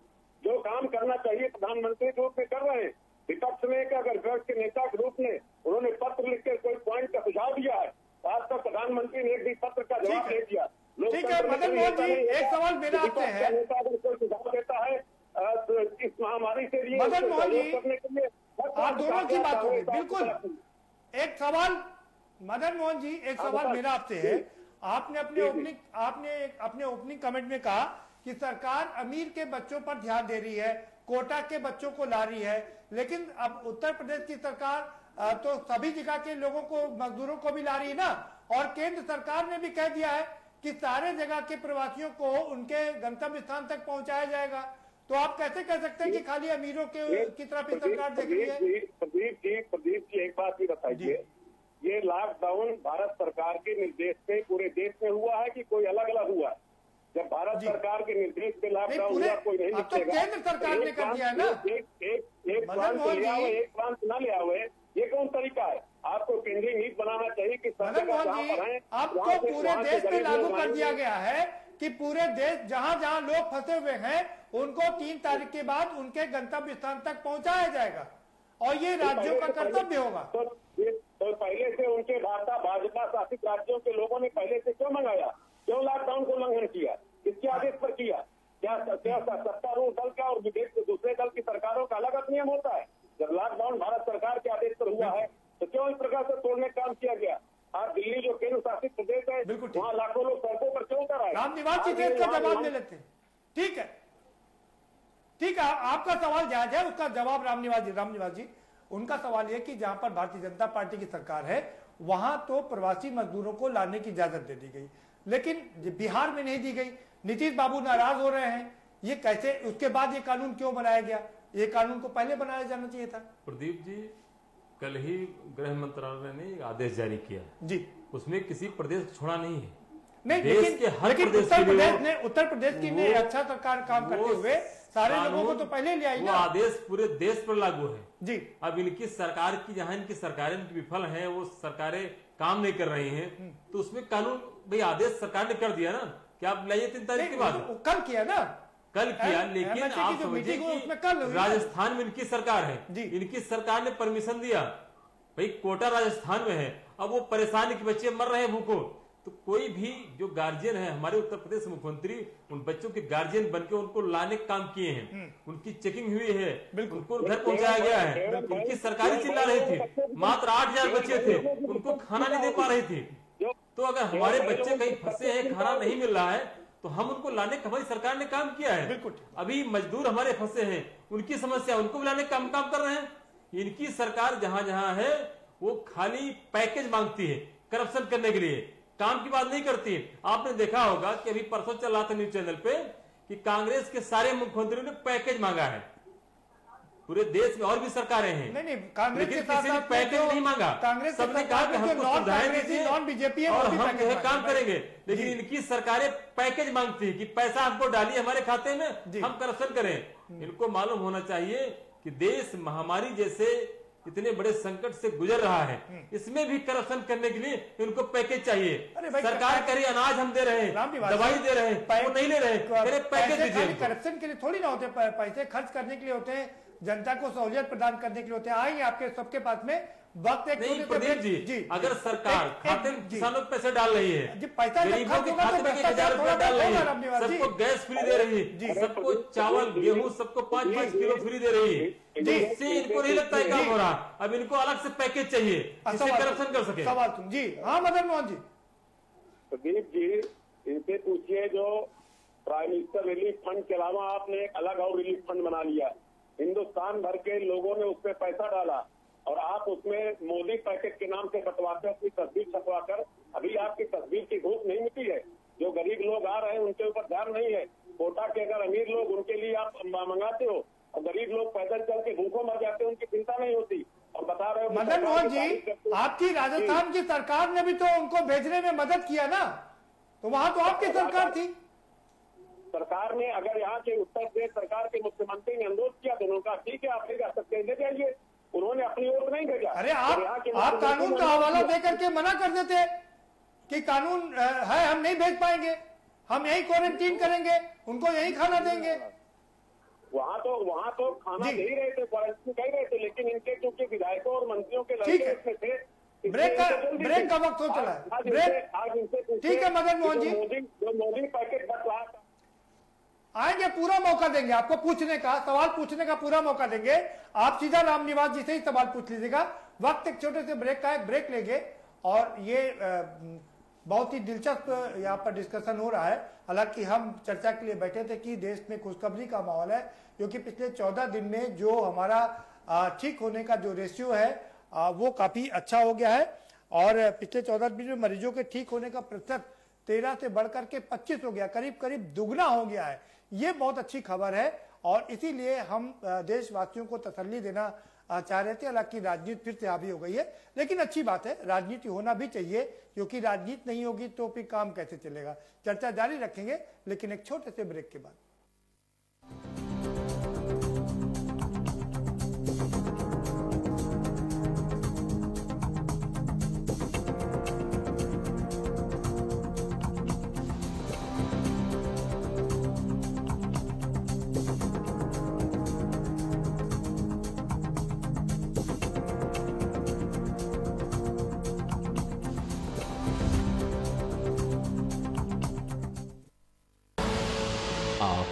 जो काम करना चाहिए प्रधानमंत्री के रूप में कर रहे हैं। विपक्ष में अगर विपक्ष के नेता के रूप में उन्होंने पत्र लिखकर कोई पॉइंट का सुझाव दिया है, आज तक प्रधानमंत्री ने एक भी पत्र का जवाब नहीं दिया। ठीक है मदन मोहन जी, एक सवाल मेरा आपसे है। नेता अगर कोई सुझाव देता है इस महामारी से लिए मदन मोहन जी, करने के लिए आप दोनों की बात होगी बिल्कुल। एक सवाल मदन मोहन जी, एक सवाल मेरा आपसे है। आपने अपने ओपनिंग कमेंट में कहा कि सरकार अमीर के बच्चों पर ध्यान दे रही है, कोटा के बच्चों को ला रही है, लेकिन अब उत्तर प्रदेश की सरकार तो सभी जगह के लोगों को, मजदूरों को भी ला रही है ना। और केंद्र सरकार ने भी कह दिया है कि सारे जगह के प्रवासियों को उनके गंतव्य स्थान तक पहुंचाया जाएगा। तो आप कैसे कह सकते हैं कि खाली अमीरों की तरफ ही सरकार देख रही है? प्रदीप जी एक बात भी बताइए, ये लॉकडाउन भारत सरकार के निर्देश पे पूरे देश में हुआ है कि कोई अलग अलग हुआ है? जब भारत सरकार के निर्देश पे लॉकडाउन हुआ, कोई नहीं तो केंद्र सरकार ने कर दिया है ना। एक प्रांत न ले आवे, ये कौन तरीका है? आपको केंद्रीय नीति बनाना चाहिए कि मदन मोहन जी, आपको पूरे देश में लागू कर दिया गया है कि पूरे देश जहां जहां लोग फंसे हुए हैं उनको 3 तारीख के बाद उनके गंतव्य स्थान तक पहुंचाया जाएगा और ये राज्यों का कर्तव्य होगा। तो पहले से उनके भाजपा शासित राज्यों के लोगों ने पहले से क्यों मंगाया? क्यों लॉकडाउन को उल्लंघन किया? किसके आदेश पर किया? क्या सत्तारूढ़ दल का और विदेश के दूसरे दल की सरकारों का अलग नियम होता है? जब लॉकडाउन भारत सरकार के आदेश पर हुआ है तो क्यों इस प्रकार से तोड़ने का काम किया गया? आज दिल्ली जो केंद्र शासित प्रदेश है, वहाँ लाखों लोग सड़कों पर क्यों कर आए? रामनिवास जी देश का जवाब ले लेते हैं। ठीक है, ठीक है, आपका सवाल जायज है, उसका जवाब रामनिवास जी उनका सवाल यह कि जहां पर भारतीय जनता पार्टी की सरकार है वहां तो प्रवासी मजदूरों को लाने की इजाजत दे दी गई, लेकिन बिहार में नहीं दी गई। नीतीश बाबू नाराज हो रहे हैं, ये कैसे? उसके बाद ये कानून क्यों बनाया गया? ये कानून को पहले बनाया जाना चाहिए था। प्रदीप जी, कल ही गृह मंत्रालय ने एक आदेश जारी किया जी, उसमें किसी प्रदेश को छोड़ा नहीं है। नहीं, लेकिन उत्तर प्रदेश की ने अच्छा सरकार काम करते हुए सारे लोगों को तो पहले ले आई ना। वो आदेश पूरे देश पर लागू है जी। अब इनकी सरकार की, जहां इनकी सरकारें विफल हैं, वो सरकारें काम नहीं कर रही हैं, तो उसमें कानून भाई आदेश सरकार ने कर दिया ना कि आप लाइए 3 तारीख के बाद। कल किया ना, कल किया, लेकिन आप समझिए कि राजस्थान में इनकी सरकार है, इनकी सरकार ने परमिशन दिया, भाई कोटा राजस्थान में है, अब वो परेशानी के बच्चे मर रहे हैं भूखों, तो कोई भी जो गार्जियन है, हमारे उत्तर प्रदेश मुख्यमंत्री उन बच्चों के गार्जियन बनकर उनको लाने का काम किए हैं, उनकी चेकिंग हुई है, उनको घर पहुंचाया गया है, उनकी सरकारी चिल्ला रही थी, मात्र 8,000 बच्चे थे, उनको खाना नहीं दे पा रही थी। तो अगर हमारे बच्चे कहीं फंसे हैं, खाना नहीं मिल रहा है, तो हम उनको लाने का हमारी सरकार ने काम किया है। अभी मजदूर हमारे फंसे हैं, उनकी समस्या उनको लाने का हम काम कर रहे हैं। इनकी सरकार जहां जहां है वो खाली पैकेज मांगती है करप्शन करने के लिए, काम की बात नहीं करती। आपने देखा होगा कि अभी परसों चल रहा था न्यूज चैनल पे कि कांग्रेस के सारे मुख्यमंत्रियों ने पैकेज मांगा है। पूरे देश में और भी सरकारें हैं, नहीं कांग्रेस के किसी ने पैकेज नहीं मांगा। कांग्रेस सबने कहा कि हमको सुविधाएं दीजिए नॉन बीजेपी और हम जो है काम करेंगे, लेकिन इनकी सरकारें पैकेज मांगती है कि पैसा हमको डालिए हमारे खाते में, हम करप्शन करें। इनको मालूम होना चाहिए कि देश महामारी जैसे इतने बड़े संकट से गुजर रहा है, इसमें भी करप्शन करने के लिए इनको पैकेज चाहिए। सरकार कह रही अनाज हम दे रहे हैं, दवाई दे रहे हैं, वो नहीं ले रहे, पैकेज दीजिए। करप्शन के लिए थोड़ी ना होते, पैसे खर्च करने के लिए होते हैं, जनता को सहूलियत प्रदान करने के लिए होते हैं। आएंगे आपके सबके पास में वक्त एक नहीं प्रदीप जी, अगर सरकार खाते में किसानों को पैसे डाल रही है, गरीबों के खाते में 1,000 रुपया डाल रही है, सबको गैस फ्री दे रही है, सबको चावल गेहूं सबको 5-5 किलो फ्री दे रही है, इससे इनको नहीं लगता है काम हो रहा। अब इनको अलग से पैकेज चाहिए जिससे करप्शन कर सके। सवाल तुम जी। हाँ मदन मोहन जी। प्रदीप जी, इनसे पूछिए जो प्राइम मिनिस्टर रिलीफ फंड के अलावा आपने एक अलग और रिलीफ फंड बना लिया। हिंदुस्तान भर के लोगों ने उसमें पैसा डाला और आप उसमें मोदी पैकेज के नाम से बंटवाकर अपनी तस्वीर छपवाकर, अभी आपकी तस्वीर की भूख नहीं मिटी है। जो गरीब लोग आ रहे हैं उनके ऊपर ध्यान नहीं है। कोटा के अगर अमीर लोग उनके लिए आप मंगाते हो और गरीब लोग पैदल चल के भूखों मर जाते हैं, उनकी चिंता नहीं होती। और बता रहे हो मदन मोहन जी, आपकी राजस्थान की सरकार ने भी तो उनको भेजने में मदद किया ना, तो वहां तो आपकी सरकार थी। सरकार ने, अगर यहाँ के उत्तर प्रदेश सरकार के मुख्यमंत्री ने अनुरोध किया तो उन्होंने कहा ठीक है आप ले जा सकते हैं, ले जाइए। उन्होंने अपनी ओर नहीं भेजा। अरे आप कानून का हवाला देकर के मना कर देते कि कानून है, हम नहीं भेज पाएंगे, हम यही क्वारंटीन करेंगे, उनको यही खाना देंगे। वहाँ तो खाना दे ही रहे थे, क्वारंटीन कर रहे थे, लेकिन इनके क्योंकि विधायकों और मंत्रियों के लड़के इसमें थे। ब्रेक का वक्त हो चला है। ब्रेक ठीक है मदन मोहन जी, मोदी पैकेट बटवा आएंगे, पूरा मौका देंगे आपको पूछने का, सवाल पूछने का पूरा मौका देंगे। आप सीधा रामनिवास जी से ही सवाल पूछ लीजिएगा। वक्त एक छोटे से ब्रेक का है, ब्रेक लेंगे और ये बहुत ही दिलचस्प यहाँ पर डिस्कशन हो रहा है। हालांकि हम चर्चा के लिए बैठे थे कि देश में खुशखबरी का माहौल है, क्योंकि पिछले 14 दिन में जो हमारा ठीक होने का जो रेशियो है वो काफी अच्छा हो गया है और पिछले 14 दिन में मरीजों के ठीक होने का प्रतिशत 13 से बढ़कर के 25 हो गया, करीब करीब दुगना हो गया है। ये बहुत अच्छी खबर है और इसीलिए हम देशवासियों को तसल्ली देना चाह रहे थे। हालांकि राजनीति फिर से हावी हो गई है, लेकिन अच्छी बात है, राजनीति होना भी चाहिए, क्योंकि राजनीति नहीं होगी तो फिर काम कैसे चलेगा। चर्चा जारी रखेंगे, लेकिन एक छोटे से ब्रेक के बाद।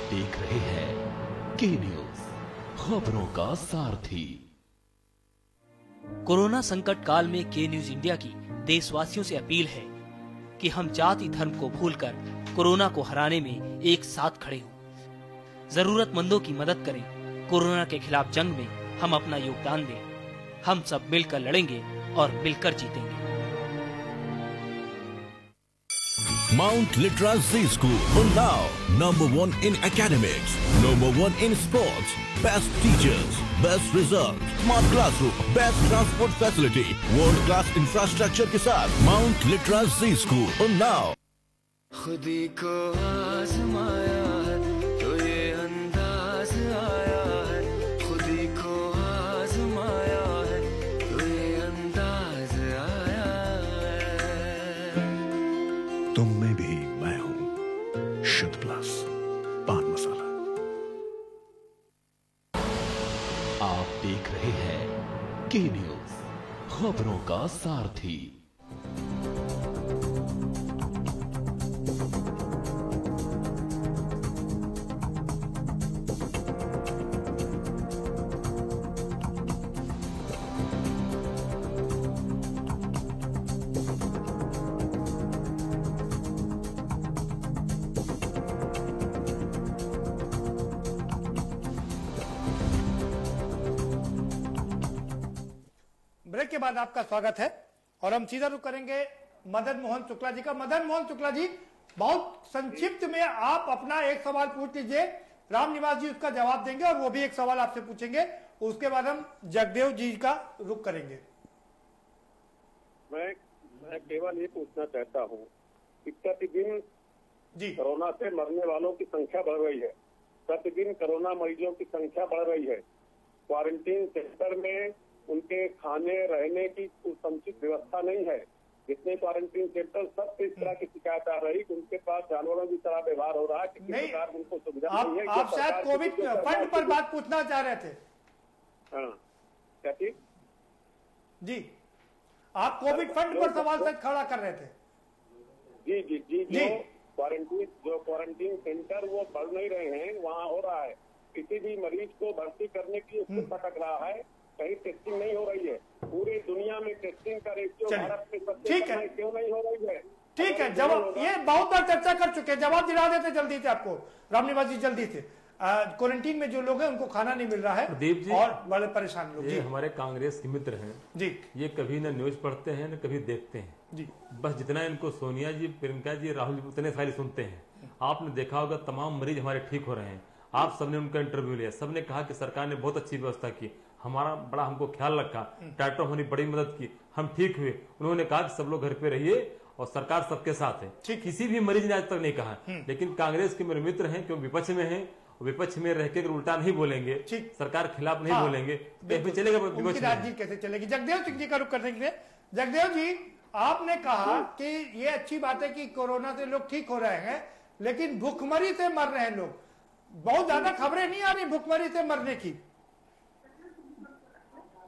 देख रहे हैं के न्यूज, खबरों का सारथी। कोरोना संकट काल में के न्यूज इंडिया की देशवासियों से अपील है कि हम जाति धर्म को भूलकर कोरोना को हराने में एक साथ खड़े हों, जरूरतमंदों की मदद करें। कोरोना के खिलाफ जंग में हम अपना योगदान दें। हम सब मिलकर लड़ेंगे और मिलकर जीतेंगे। Mount Litra Z School, Unnao, #1 in academics, #1 in sports, best teachers, best results, smart classroom, best transport facility, world class infrastructure के साथ Mount Litra Z School, Unnao। खुदी को आजमाया है तो ये अंदाज आया है, खुदी को आजमाया है तो ये अंदाज आया है। तुम में भी मैं हूं, शुद्ध प्लस पान मसाला। आप देख रहे हैं के न्यूज, खबरों का सारथी। के बाद आपका स्वागत है और हम सीधा रुख करेंगे मदन मोहन शुक्ला जी का। मदन मोहन शुक्ला जी, बहुत संक्षिप्त में आप अपना एक सवाल पूछ लीजिए, रामनिवास जी उसका जवाब देंगे और वो भी एक सवाल आपसे पूछेंगे, उसके बाद हम जगदेव जी का रुख करेंगे। मैं केवल ये पूछना चाहता हूँ कि प्रतिदिन कोरोना से मरने वालों की संख्या बढ़ रही है, प्रतिदिन कोरोना मरीजों की संख्या बढ़ रही है। क्वारंटीन सेंटर में उनके खाने रहने की समुचित व्यवस्था नहीं है। जितने क्वारंटीन सेंटर सबसे इस तरह की शिकायत आ रही कि उनके पास जानवरों की तरह व्यवहार हो रहा है, किसी प्रकार उनको सुविधा नहीं है। आप शायद कोविड फंड पर बात पूछना चाह रहे थे। हाँ, क्या चीज जी, आप कोविड फंड पर सवाल सच खड़ा कर रहे थे। जी जी जी, जो क्वारंटीन सेंटर वो बढ़ नहीं रहे हैं, वहाँ हो रहा है किसी भी मरीज को भर्ती करने की उसको भटक रहा है, कहीं टेस्टिंग नहीं हो रही है। पूरे दुनिया में टेस्टिंग का रेशियो भारत में सबसे कम है, क्यों नहीं हो रही है? ठीक है, जवाब ये बहुत बार चर्चा कर चुके हैं, जवाब दिला देते जल्दी से आपको रामनिवास जी, जल्दी से। क्वारंटीन में जो लोग हैं उनको खाना नहीं मिल रहा है प्रदीप जी, और बड़े परेशान लोग। ये हमारे कांग्रेस के मित्र हैं जी, ये कभी ना न्यूज पढ़ते हैं न कभी देखते हैं जी। बस जितना इनको सोनिया जी, प्रियंका जी, राहुल जी उतने सारे सुनते हैं। आपने देखा होगा तमाम मरीज हमारे ठीक हो रहे हैं। आप सबने उनका इंटरव्यू लिया, सबने कहा कि सरकार ने बहुत अच्छी व्यवस्था की, हमारा बड़ा हमको ख्याल रखा, डॉक्टर होने बड़ी मदद की, हम ठीक हुए। उन्होंने कहा कि सब लोग घर पे रहिए और सरकार सबके साथ है। किसी भी मरीज ने आज तक नहीं कहा। लेकिन कांग्रेस के मेरे मित्र हैं क्यों विपक्ष में हैं, विपक्ष में रह के उल्टा नहीं बोलेंगे, सरकार खिलाफ नहीं बोलेंगे, तो चलेगा विपक्ष में राजनीति कैसे चलेगी। जगदेव सिंह जी का रुख करने के लिए, जगदेव जी आपने कहा कि ये अच्छी बात है कि कोरोना से लोग ठीक हो रहे हैं, लेकिन भूखमरी से मर रहे हैं लोग। बहुत ज्यादा खबरें नहीं आ रही भूखमरी से मरने की।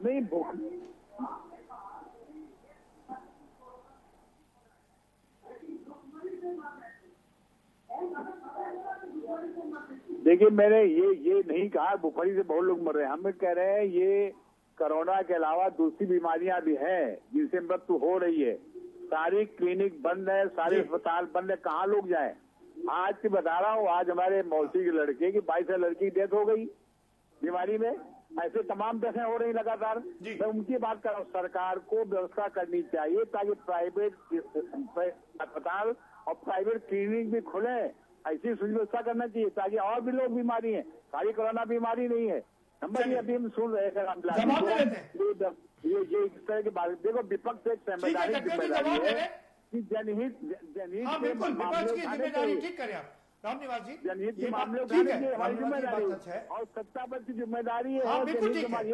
नहीं, देखिए मैंने ये नहीं कहा भूखमरी से बहुत लोग मर रहे हैं। हम कह रहे हैं ये कोरोना के अलावा दूसरी बीमारियां भी हैं जिनसे मृत्यु हो रही है। सारी क्लिनिक बंद है, सारे अस्पताल बंद है, कहाँ लोग जाएं। आज की बता रहा हूँ, आज हमारे मौसी के लड़के की 22 साल लड़की की डेथ हो गई बीमारी में। ऐसे तमाम डेथें हो रही लगातार। मैं उनकी बात कर रहा हूँ, सरकार को व्यवस्था करनी चाहिए ताकि प्राइवेट अस्पताल और प्राइवेट क्लिनिक भी खुले। ऐसी व्यवस्था करना चाहिए ताकि और भी लोग बीमारी है, सारी कोरोना बीमारी नहीं है। नंबर ये अभी हम सुन रहे हैं ये इस तरह की बात। देखो विपक्ष एक जिम्मेदारी है कि जनहित के मामले ठीक करें आप रामनिवास जी, जनहित के मामले उठाने की हमारी जिम्मेदारी है और सत्ता पक्ष की जिम्मेदारी है।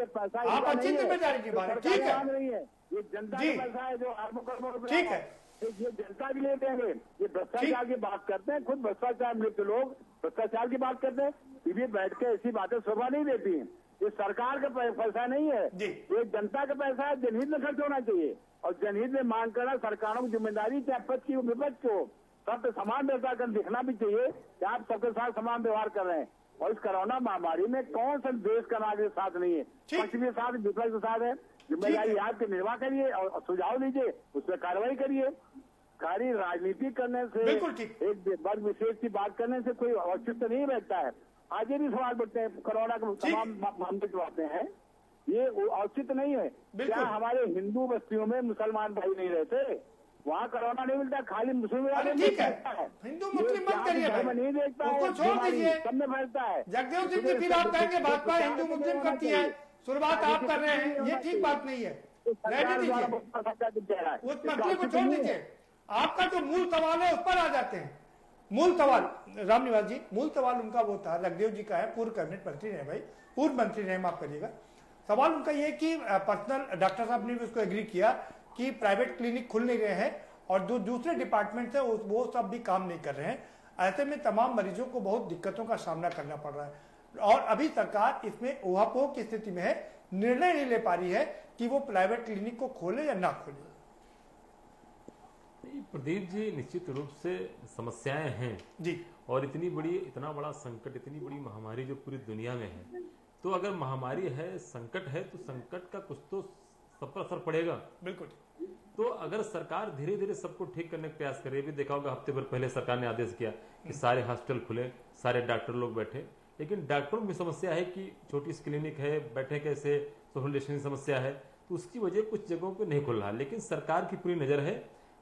पैसा आप अच्छी जिम्मेदारी की बात ठीक है, नहीं है, ये जनता का पैसा है जो अरबों करोड़ों रुपए। ठीक है, ये जनता भी ले देंगे। ये भ्रष्टाचार की बात करते हैं, खुद भ्रष्टाचार में तो लोग भ्रष्टाचार की बात करते हैं, टीवी बैठ के ऐसी बातें शोभा नहीं देती हैं। ये सरकार का पैसा नहीं है, ये जनता का पैसा है, जनहित में खर्च होना चाहिए। और जनहित में मांग करना सरकारों की जिम्मेदारी, चाहे पक्ष की विपक्ष को, सब समान व्यवहार कर दिखना भी चाहिए कि आप सबके साथ समान व्यवहार कर रहे हैं। और इस कोरोना महामारी में कौन सा देश का नागरिक साथ नहीं है, पक्ष के साथ विपक्ष के साथ है। जिम्मेदारी आपके निर्वाह करिए और सुझाव दीजिए, उस पर कार्रवाई करिए। खाली राजनीति करने से, एक वर्ग विशेष की बात करने से कोई औचित्य नहीं बैठता है। आज ये भी सवाल बढ़ते हैं, कोरोना के तमाम मामले जो आते हैं ये औचित्य नहीं है। क्या हमारे हिंदू बस्तियों में मुसलमान भाई नहीं रहते? वहाँ कोरोना नहीं मिलता, खाली मुस्लिम हिंदू मुस्लिम मत करिए, नहीं देखता है, सब में फैलता है। जगदेव सिंह जी फिर आप कहेंगे भाजपा हिंदू मुस्लिम करती है, शुरुआत आप कर रहे हैं, ये ठीक बात नहीं है। रहने दीजिए, उस मसले को छोड़ दीजिए। आपका जो मूल सवाल है उस पर आ जाते हैं। मूल सवाल रामनिवास जी, मूल सवाल उनका वो था, जगदेव जी का है, पूर्व कैबिनेट मंत्री रहे भाई, पूर्व मंत्री रहे, माफ करिएगा। सवाल उनका ये कि पर्सनल डॉक्टर साहब ने भी उसको एग्री किया कि प्राइवेट क्लिनिक खुल नहीं रहे हैं और जो दूसरे डिपार्टमेंट है वो सब भी काम नहीं कर रहे हैं। ऐसे में तमाम मरीजों को बहुत दिक्कतों का सामना करना पड़ रहा है और अभी सरकार इसमें ऊहापोह की स्थिति में है, निर्णय नहीं ले पा रही है कि वो प्राइवेट क्लिनिक को खोले या ना खोले। प्रदीप जी, निश्चित रूप से समस्याएं हैं जी, और इतना बड़ा संकट, इतनी बड़ी महामारी जो पूरी दुनिया में है, तो अगर महामारी है, संकट है, तो संकट का कुछ तो सब पर असर पड़ेगा। बिल्कुल। तो अगर सरकार धीरे धीरे सबको ठीक करने का प्रयास करे, भी देखा होगा हफ्ते भर पहले सरकार ने आदेश किया कि सारे हॉस्पिटल खुले, सारे डॉक्टर लोग बैठे, लेकिन डॉक्टरों की समस्या है कि छोटी सी क्लिनिक है, बैठे कैसे, सोशल डिस्टेंसिंग समस्या है। तो उसकी वजह कुछ जगहों पे नहीं खुल रहा। लेकिन सरकार की पूरी नजर है,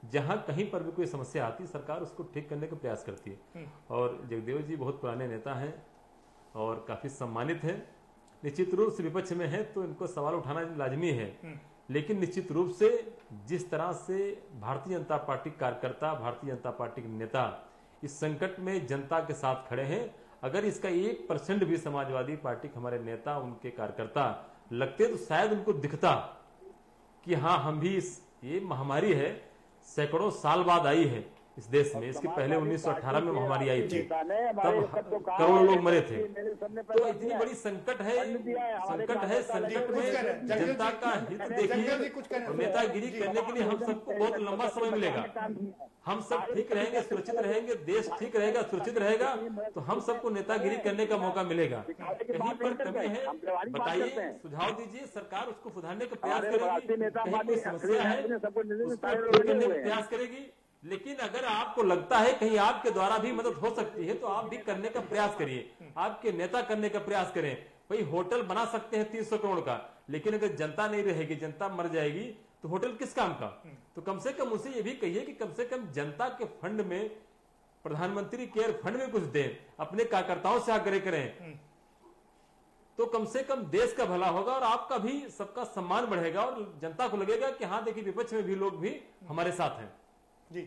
जहां कहीं पर भी कोई समस्या आती है सरकार उसको ठीक करने का प्रयास करती है। और जगदेव जी बहुत पुराने नेता हैं और काफी सम्मानित हैं, निश्चित रूप से विपक्ष में है तो इनको सवाल उठाना लाजमी है। लेकिन निश्चित रूप से जिस तरह से भारतीय जनता पार्टी कार्यकर्ता, भारतीय जनता पार्टी के नेता इस संकट में जनता के साथ खड़े हैं, अगर इसका 1% भी समाजवादी पार्टी के हमारे नेता, उनके कार्यकर्ता लगते तो शायद उनको दिखता कि हाँ हम भी ये महामारी है सैकड़ों साल बाद आई है इस देश में। इसके पहले 1918 में महामारी आई थी, तब करोड़ों लोग मरे थे। तो इतनी बड़ी संकट है, संकट में जनता का हित देखिए और नेतागिरी करने के लिए हम सबको बहुत लंबा समय मिलेगा। हम सब ठीक रहेंगे, सुरक्षित रहेंगे, देश ठीक रहेगा, सुरक्षित रहेगा, तो हम सबको नेतागिरी करने का मौका मिलेगा। कहीं पर कमी है बताइए, सुझाव दीजिए, सरकार उसको सुधारने का प्रयास करेगी। कहीं कोई समस्या है उसको ठीक करने का प्रयास करेगी। लेकिन अगर आपको लगता है कहीं आपके द्वारा भी मदद हो सकती है तो आप भी करने का प्रयास करिए, आपके नेता करने का प्रयास करें। भाई होटल बना सकते हैं 300 करोड़ का, लेकिन अगर जनता नहीं रहेगी, जनता मर जाएगी तो होटल किस काम का? तो कम से कम उसे ये भी कहिए कि कम से कम जनता के फंड में, प्रधानमंत्री केयर फंड में कुछ दें, अपने कार्यकर्ताओं से आग्रह करें, तो कम से कम देश का भला होगा और आपका भी सबका सम्मान बढ़ेगा और जनता को लगेगा कि हाँ देखिए विपक्ष में भी लोग भी हमारे साथ हैं। जी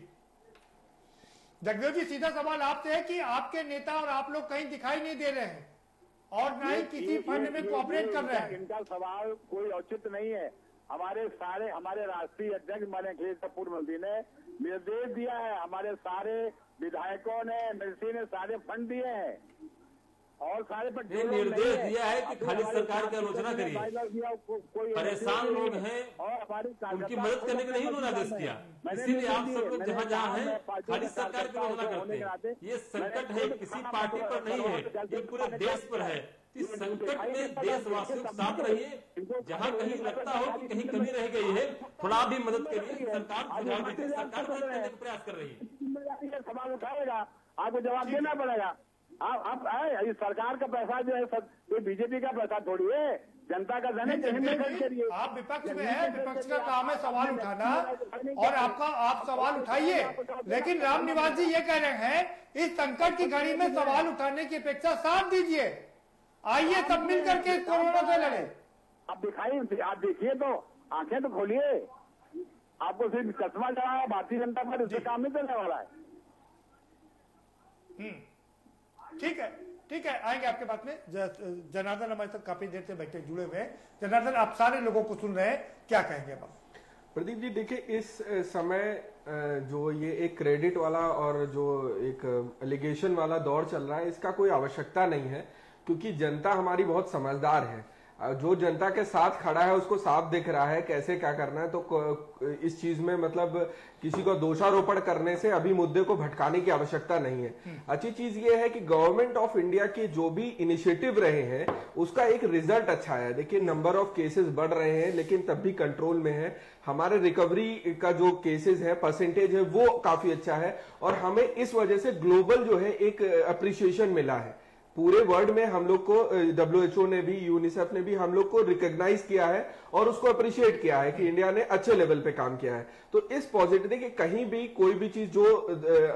जगदेव जी, सीधा सवाल आपसे है कि आपके नेता और आप लोग कहीं दिखाई नहीं दे रहे हैं और ना ही किसी फंड में कोऑपरेट कर रहे हैं। इनका सवाल कोई औचित्य नहीं है। हमारे राष्ट्रीय अध्यक्ष माननीय अखिलेश पूर्व मंत्री ने निर्देश दिया है, हमारे सारे विधायकों ने, एमएलसी ने सारे फंड दिए हैं और सारे पर निर्देश दिया है कि खाली सरकार की आलोचना करिए। परेशान लोग हैं, उनकी मदद करने के लिए उन्होंने आदेश दिया। इसीलिए आप सब लोग जहाँ जहाँ हैं खाली सरकार की आलोचना करते हैं। ये संकट है किसी पार्टी पर नहीं है, ये पूरे देश पर है। इस संकट में देशवासियों के साथ रहिए, जहाँ कहीं लगता हो कि कहीं कमी रह गई है थोड़ा भी मदद करिए। सरकार सुझाव देती है, सरकार मदद करने का प्रयास कर रही है। सवाल उठाएगा, आपको जवाब देना पड़ेगा। आप इस सरकार का पैसा जो है ये बीजेपी का पैसा थोड़ी है, जनता का धन है। आप विपक्ष में है, विपक्ष का काम है सवाल उठाना और आप सवाल उठाइए। लेकिन रामनिवास जी ये कह रहे हैं इस संकट की घड़ी में सवाल उठाने की अपेक्षा साथ दीजिए, आइए सब मिल करके कोरोना से लड़े। आप देखिए तो आंखें तो खोलिए, आपको सिर्फ चश्मा चढ़ाया भारतीय जनता पार्टी, उससे काम नहीं चलने वाला है। ठीक है, ठीक है, आएंगे आपके बात में। जनार्दन हमारे साथ काफी देर से बैठे जुड़े हुए हैं। जनार्दन, आप सारे लोगों को सुन रहे हैं, क्या कहेंगे आप? प्रदीप जी देखिए, इस समय जो ये एक क्रेडिट वाला और जो एक एलिगेशन वाला दौर चल रहा है, इसका कोई आवश्यकता नहीं है, क्योंकि जनता हमारी बहुत समझदार है। जो जनता के साथ खड़ा है उसको साफ दिख रहा है कैसे क्या करना है। तो इस चीज में मतलब किसी को दोषारोपण करने से अभी मुद्दे को भटकाने की आवश्यकता नहीं है। अच्छी चीज ये है कि गवर्नमेंट ऑफ इंडिया के जो भी इनिशिएटिव रहे हैं उसका एक रिजल्ट अच्छा है। देखिए, नंबर ऑफ केसेस बढ़ रहे हैं लेकिन तब भी कंट्रोल में है। हमारे रिकवरी का जो केसेस है, परसेंटेज है, वो काफी अच्छा है और हमें इस वजह से ग्लोबल जो है एक अप्रिसिएशन मिला है। पूरे वर्ल्ड में हम लोग को WHO ने भी, यूनिसेफ ने भी हम लोग को रिकॉग्नाइज किया है और उसको अप्रिशिएट किया है कि इंडिया ने अच्छे लेवल पे काम किया है। तो इस पॉजिटिव कि कहीं भी कोई भी चीज जो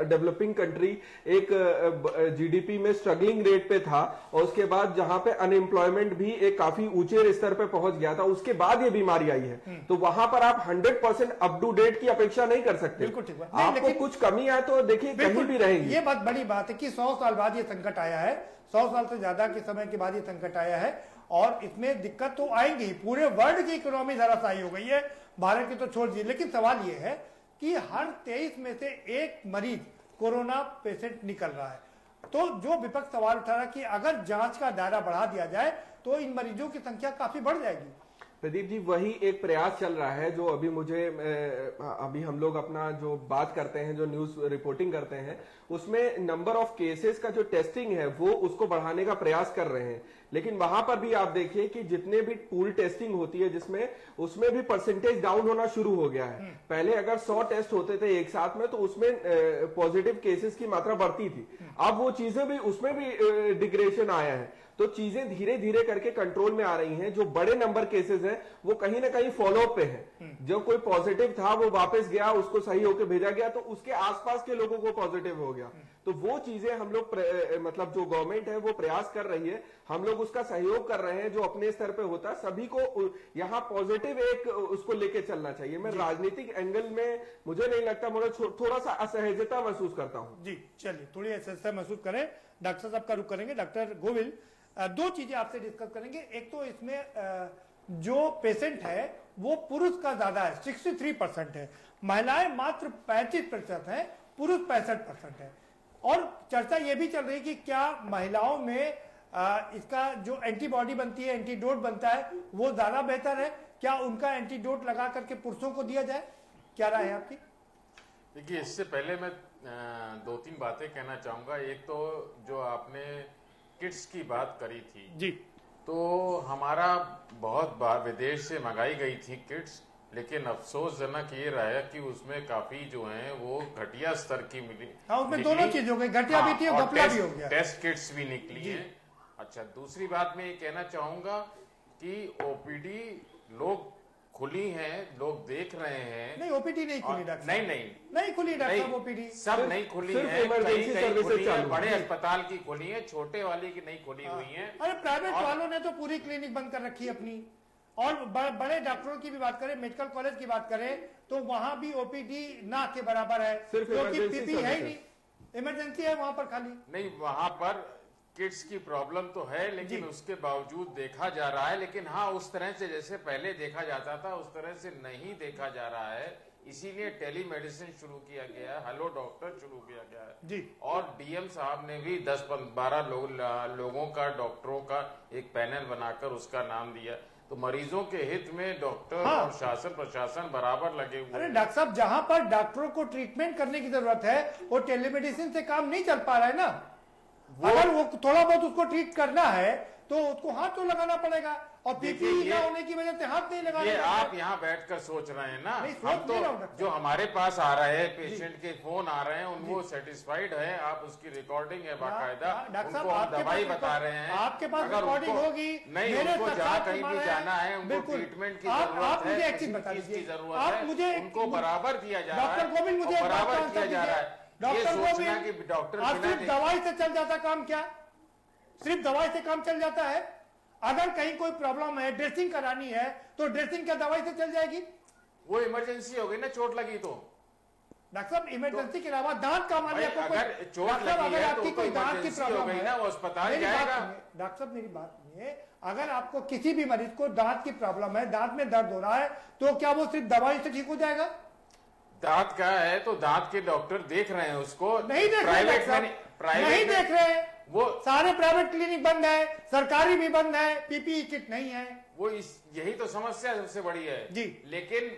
डेवलपिंग कंट्री एक GDP में स्ट्रगलिंग रेट पे था और उसके बाद जहां पे अनएम्प्लॉयमेंट भी एक काफी ऊंचे स्तर पे पहुंच गया था, उसके बाद ये बीमारी आई है। तो वहां पर आप 100% अप टू डेट की अपेक्षा नहीं कर सकते। आपको कुछ कमी है तो देखिए कहीं भी रहेगी। ये बात बड़ी बात है कि 100 साल बाद ये संकट आया है, 100 साल से ज्यादा के समय के बाद ये संकट आया है और इसमें दिक्कत तो आएंगी। पूरे वर्ल्ड की इकोनॉमी धराशायी हो गई है, भारत की तो छोड़ दीजिए। लेकिन सवाल ये है कि हर 23 में से एक मरीज कोरोना पेशेंट निकल रहा है। तो जो विपक्ष सवाल उठा रहा कि अगर जांच का दायरा बढ़ा दिया जाए तो इन मरीजों की संख्या काफी बढ़ जाएगी। प्रदीप जी, वही एक प्रयास चल रहा है जो अभी हम लोग अपना जो बात करते हैं, जो न्यूज रिपोर्टिंग करते हैं, उसमें नंबर ऑफ केसेस का जो टेस्टिंग है वो उसको बढ़ाने का प्रयास कर रहे हैं। लेकिन वहां पर भी आप देखिए कि जितने भी पूल टेस्टिंग होती है जिसमें उसमें भी परसेंटेज डाउन होना शुरू हो गया है। पहले अगर 100 टेस्ट होते थे एक साथ में तो उसमें पॉजिटिव केसेस की मात्रा बढ़ती थी, अब वो चीजें भी उसमें भी डिग्रेडेशन आया है। तो चीजें धीरे धीरे करके कंट्रोल में आ रही हैं। जो बड़े नंबर केसेस हैं वो कहीं ना कहीं फॉलोअप पे हैं। जो कोई पॉजिटिव था वो वापस गया, उसको सही होकर भेजा गया तो उसके आसपास के लोगों को पॉजिटिव हो गया। तो वो चीजें हम लोग मतलब जो गवर्नमेंट है वो प्रयास कर रही है, हम लोग उसका सहयोग कर रहे हैं जो अपने स्तर पे होता है। सभी को यहाँ पॉजिटिव एक उसको लेके चलना चाहिए। मैं राजनीतिक एंगल में मुझे नहीं लगता, मुझे थोड़ा सा असहजता महसूस करता हूँ। जी चलिए, थोड़ी असहजता महसूस करें। डॉक्टर साहब का रुख करेंगे। डॉक्टर गोविल, दो चीजें आपसे डिस्कस करेंगे। एक तो इसमें जो पेशेंट है वो पुरुष का ज्यादा है, 63% है, महिलाएं मात्र 35% है, पुरुष 65% है। और चर्चा ये भी चल रही कि क्या महिलाओं में इसका जो एंटीबॉडी बनती है, एंटीडोट बनता है, वो ज्यादा बेहतर है? क्या उनका एंटीडोट लगा करके पुरुषों को दिया जाए? क्या राय है आपकी? देखिए, इससे पहले मैं 2-3 बातें कहना चाहूंगा। एक तो जो आपने किट्स की बात करी थी जी, तो हमारा बहुत बार विदेश से मंगाई गई थी किट्स, लेकिन अफसोसजनक ये रहा कि उसमें काफी जो हैं वो घटिया स्तर की मिली। हाँ, उसमें दोनों चीज हो गई, घटिया भी थी और घपला भी हो गया। टेस्ट किट्स भी निकली हैं। अच्छा, दूसरी बात मैं ये कहना चाहूंगा कि ओपीडी लोग खुली हैं, लोग देख रहे हैं। नहीं, ओपीडी नहीं खुली डॉक्टर, नहीं खुली डॉक्टर, ओपीडी सब नहीं खुली है, कहीं खुली है, बड़े अस्पताल की खुली है, छोटे वाले की नहीं खुली हुई है। अरे प्राइवेट वालों ने तो पूरी क्लिनिक बंद कर रखी है अपनी। और बड़े डॉक्टरों की भी बात करें, मेडिकल कॉलेज की बात करें तो वहां भी ओपीडी ना के बराबर है, क्योंकि पीपी है ही नहीं, इमरजेंसी है वहां पर खाली। नहीं, वहां पर किट्स की प्रॉब्लम तो है, लेकिन उसके बावजूद देखा जा रहा है। लेकिन हाँ, उस तरह से जैसे पहले देखा जाता था उस तरह से नहीं देखा जा रहा है। इसीलिए टेलीमेडिसिन शुरू किया गया है, हेलो डॉक्टर शुरू किया गया है जी। और डीएम साहब ने भी 10-12 लोगों का, डॉक्टरों का एक पैनल बनाकर उसका नाम दिया। तो मरीजों के हित में डॉक्टर और शासन प्रशासन बराबर लगे हुए। अरे डॉक्टर साहब, जहां पर डॉक्टरों को ट्रीटमेंट करने की जरूरत है वो टेलीमेडिसिन से काम नहीं चल पा रहा है ना। अगर वो थोड़ा बहुत उसको ट्रीट करना है तो उसको हाथ तो लगाना पड़ेगा, और पीपीई ना होने की वजह से हाथ नहीं लगाना। ये आप यहाँ बैठकर सोच रहे हैं ना, हम तो जो हमारे पास आ रहे हैं पेशेंट के फोन आ रहे हैं उनको सेटिस्फाइड है, आप उसकी रिकॉर्डिंग है बाकायदा, उनको हम दवाई बता रहे हैं। आपके पास रिकॉर्डिंग होगी, नहीं, उनको जहाँ कहीं भी जाना है, उनको ट्रीटमेंट की जरूरत है, किसी चीज की जरूरत है, उनको बराबर दिया जा रहा है, डॉक्टर गोविंद मुझे बराबर किया जा रहा है। डॉक्टर गोविंद, कि डॉक्टर सिर्फ दवाई से चल जाता काम? क्या सिर्फ दवाई से काम चल जाता है? अगर कहीं कोई प्रॉब्लम है, ड्रेसिंग करानी है, तो ड्रेसिंग क्या दवाई से चल जाएगी? वो इमरजेंसी हो गई ना, चोट लगी तो। डॉक्टर साहब, इमरजेंसी के अलावा दांत का मान लिया अगर चोट लगी है तो कोई दांत की प्रॉब्लम है ना, वो अस्पताल जाएगा। डॉक्टर साहब, मेरी बात सुनिए, अगर आपको किसी भी मरीज को दांत की प्रॉब्लम है, दांत में दर्द हो रहा है, तो क्या वो सिर्फ दवाई से ठीक हो जाएगा? दांत का है तो दांत के डॉक्टर देख रहे हैं उसको, नहीं देख रहे, नहीं देख रहे। वो सारे प्राइवेट क्लिनिक बंद है, सरकारी भी बंद है, पीपीई किट नहीं है। वो यही तो समस्या सबसे बड़ी है जी। लेकिन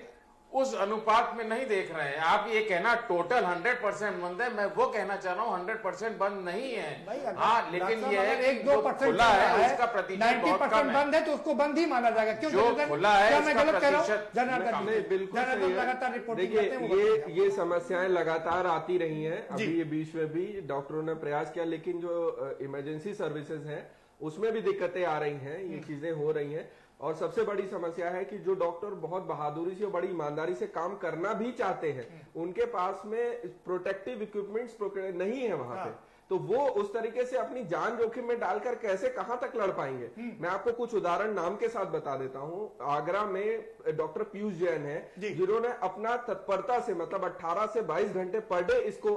उस अनुपात में नहीं देख रहे हैं। आप ये कहना टोटल 100% बंद है, मैं वो कहना चाह रहा हूँ 100% बंद नहीं है। हाँ, लेकिन ये है 1-2% खुला है, उसका प्रतिशत 90% बंद है तो उसको बंद ही माना जाएगा। क्यों जो खुला है क्या मैं गलत कह रहा हूँ? बिल्कुल लगातार रिपोर्टिंग। देखिए, ये समस्याएं लगातार आती रही हैं। अभी ये बीच में भी डॉक्टरों ने प्रयास किया, लेकिन जो इमरजेंसी सर्विसेज हैं उसमें भी दिक्कतें आ रही हैं, ये चीजें हो रही हैं। और सबसे बड़ी समस्या है कि जो डॉक्टर बहुत बहादुरी से और बड़ी ईमानदारी से काम करना भी चाहते हैं, उनके पास में प्रोटेक्टिव इक्विपमेंट्स नहीं है वहां पे, तो वो उस तरीके से अपनी जान जोखिम में डालकर कैसे कहां तक लड़ पाएंगे। मैं आपको कुछ उदाहरण नाम के साथ बता देता हूं। आगरा में डॉक्टर पीयूष जैन है जिन्होंने अपना तत्परता से मतलब 18 से 22 घंटे पर डे इसको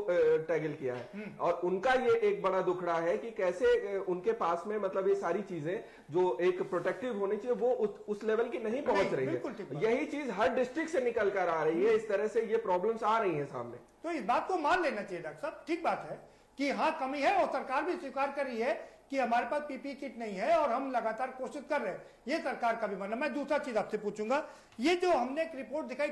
टैगल किया है, और उनका ये एक बड़ा दुखड़ा है कि कैसे उनके पास में मतलब ये सारी चीजें जो एक प्रोटेक्टिव होनी चाहिए वो उस लेवल की नहीं पहुंच रही है। यही चीज हर डिस्ट्रिक्ट से निकल कर आ रही है। इस तरह से ये प्रॉब्लम्स आ रही है सामने। तो इस बात को मान लेना चाहिए डॉक्टर साहब, ठीक बात है कि हाँ कमी है, और सरकार भी स्वीकार कर रही है कि हमारे पास पीपी किट नहीं है और हम लगातार कोशिश कर रहे हैं। ये सरकार का भी मानना। मैं दूसरा चीज आपसे पूछूंगा, ये जो हमने एक रिपोर्ट दिखाई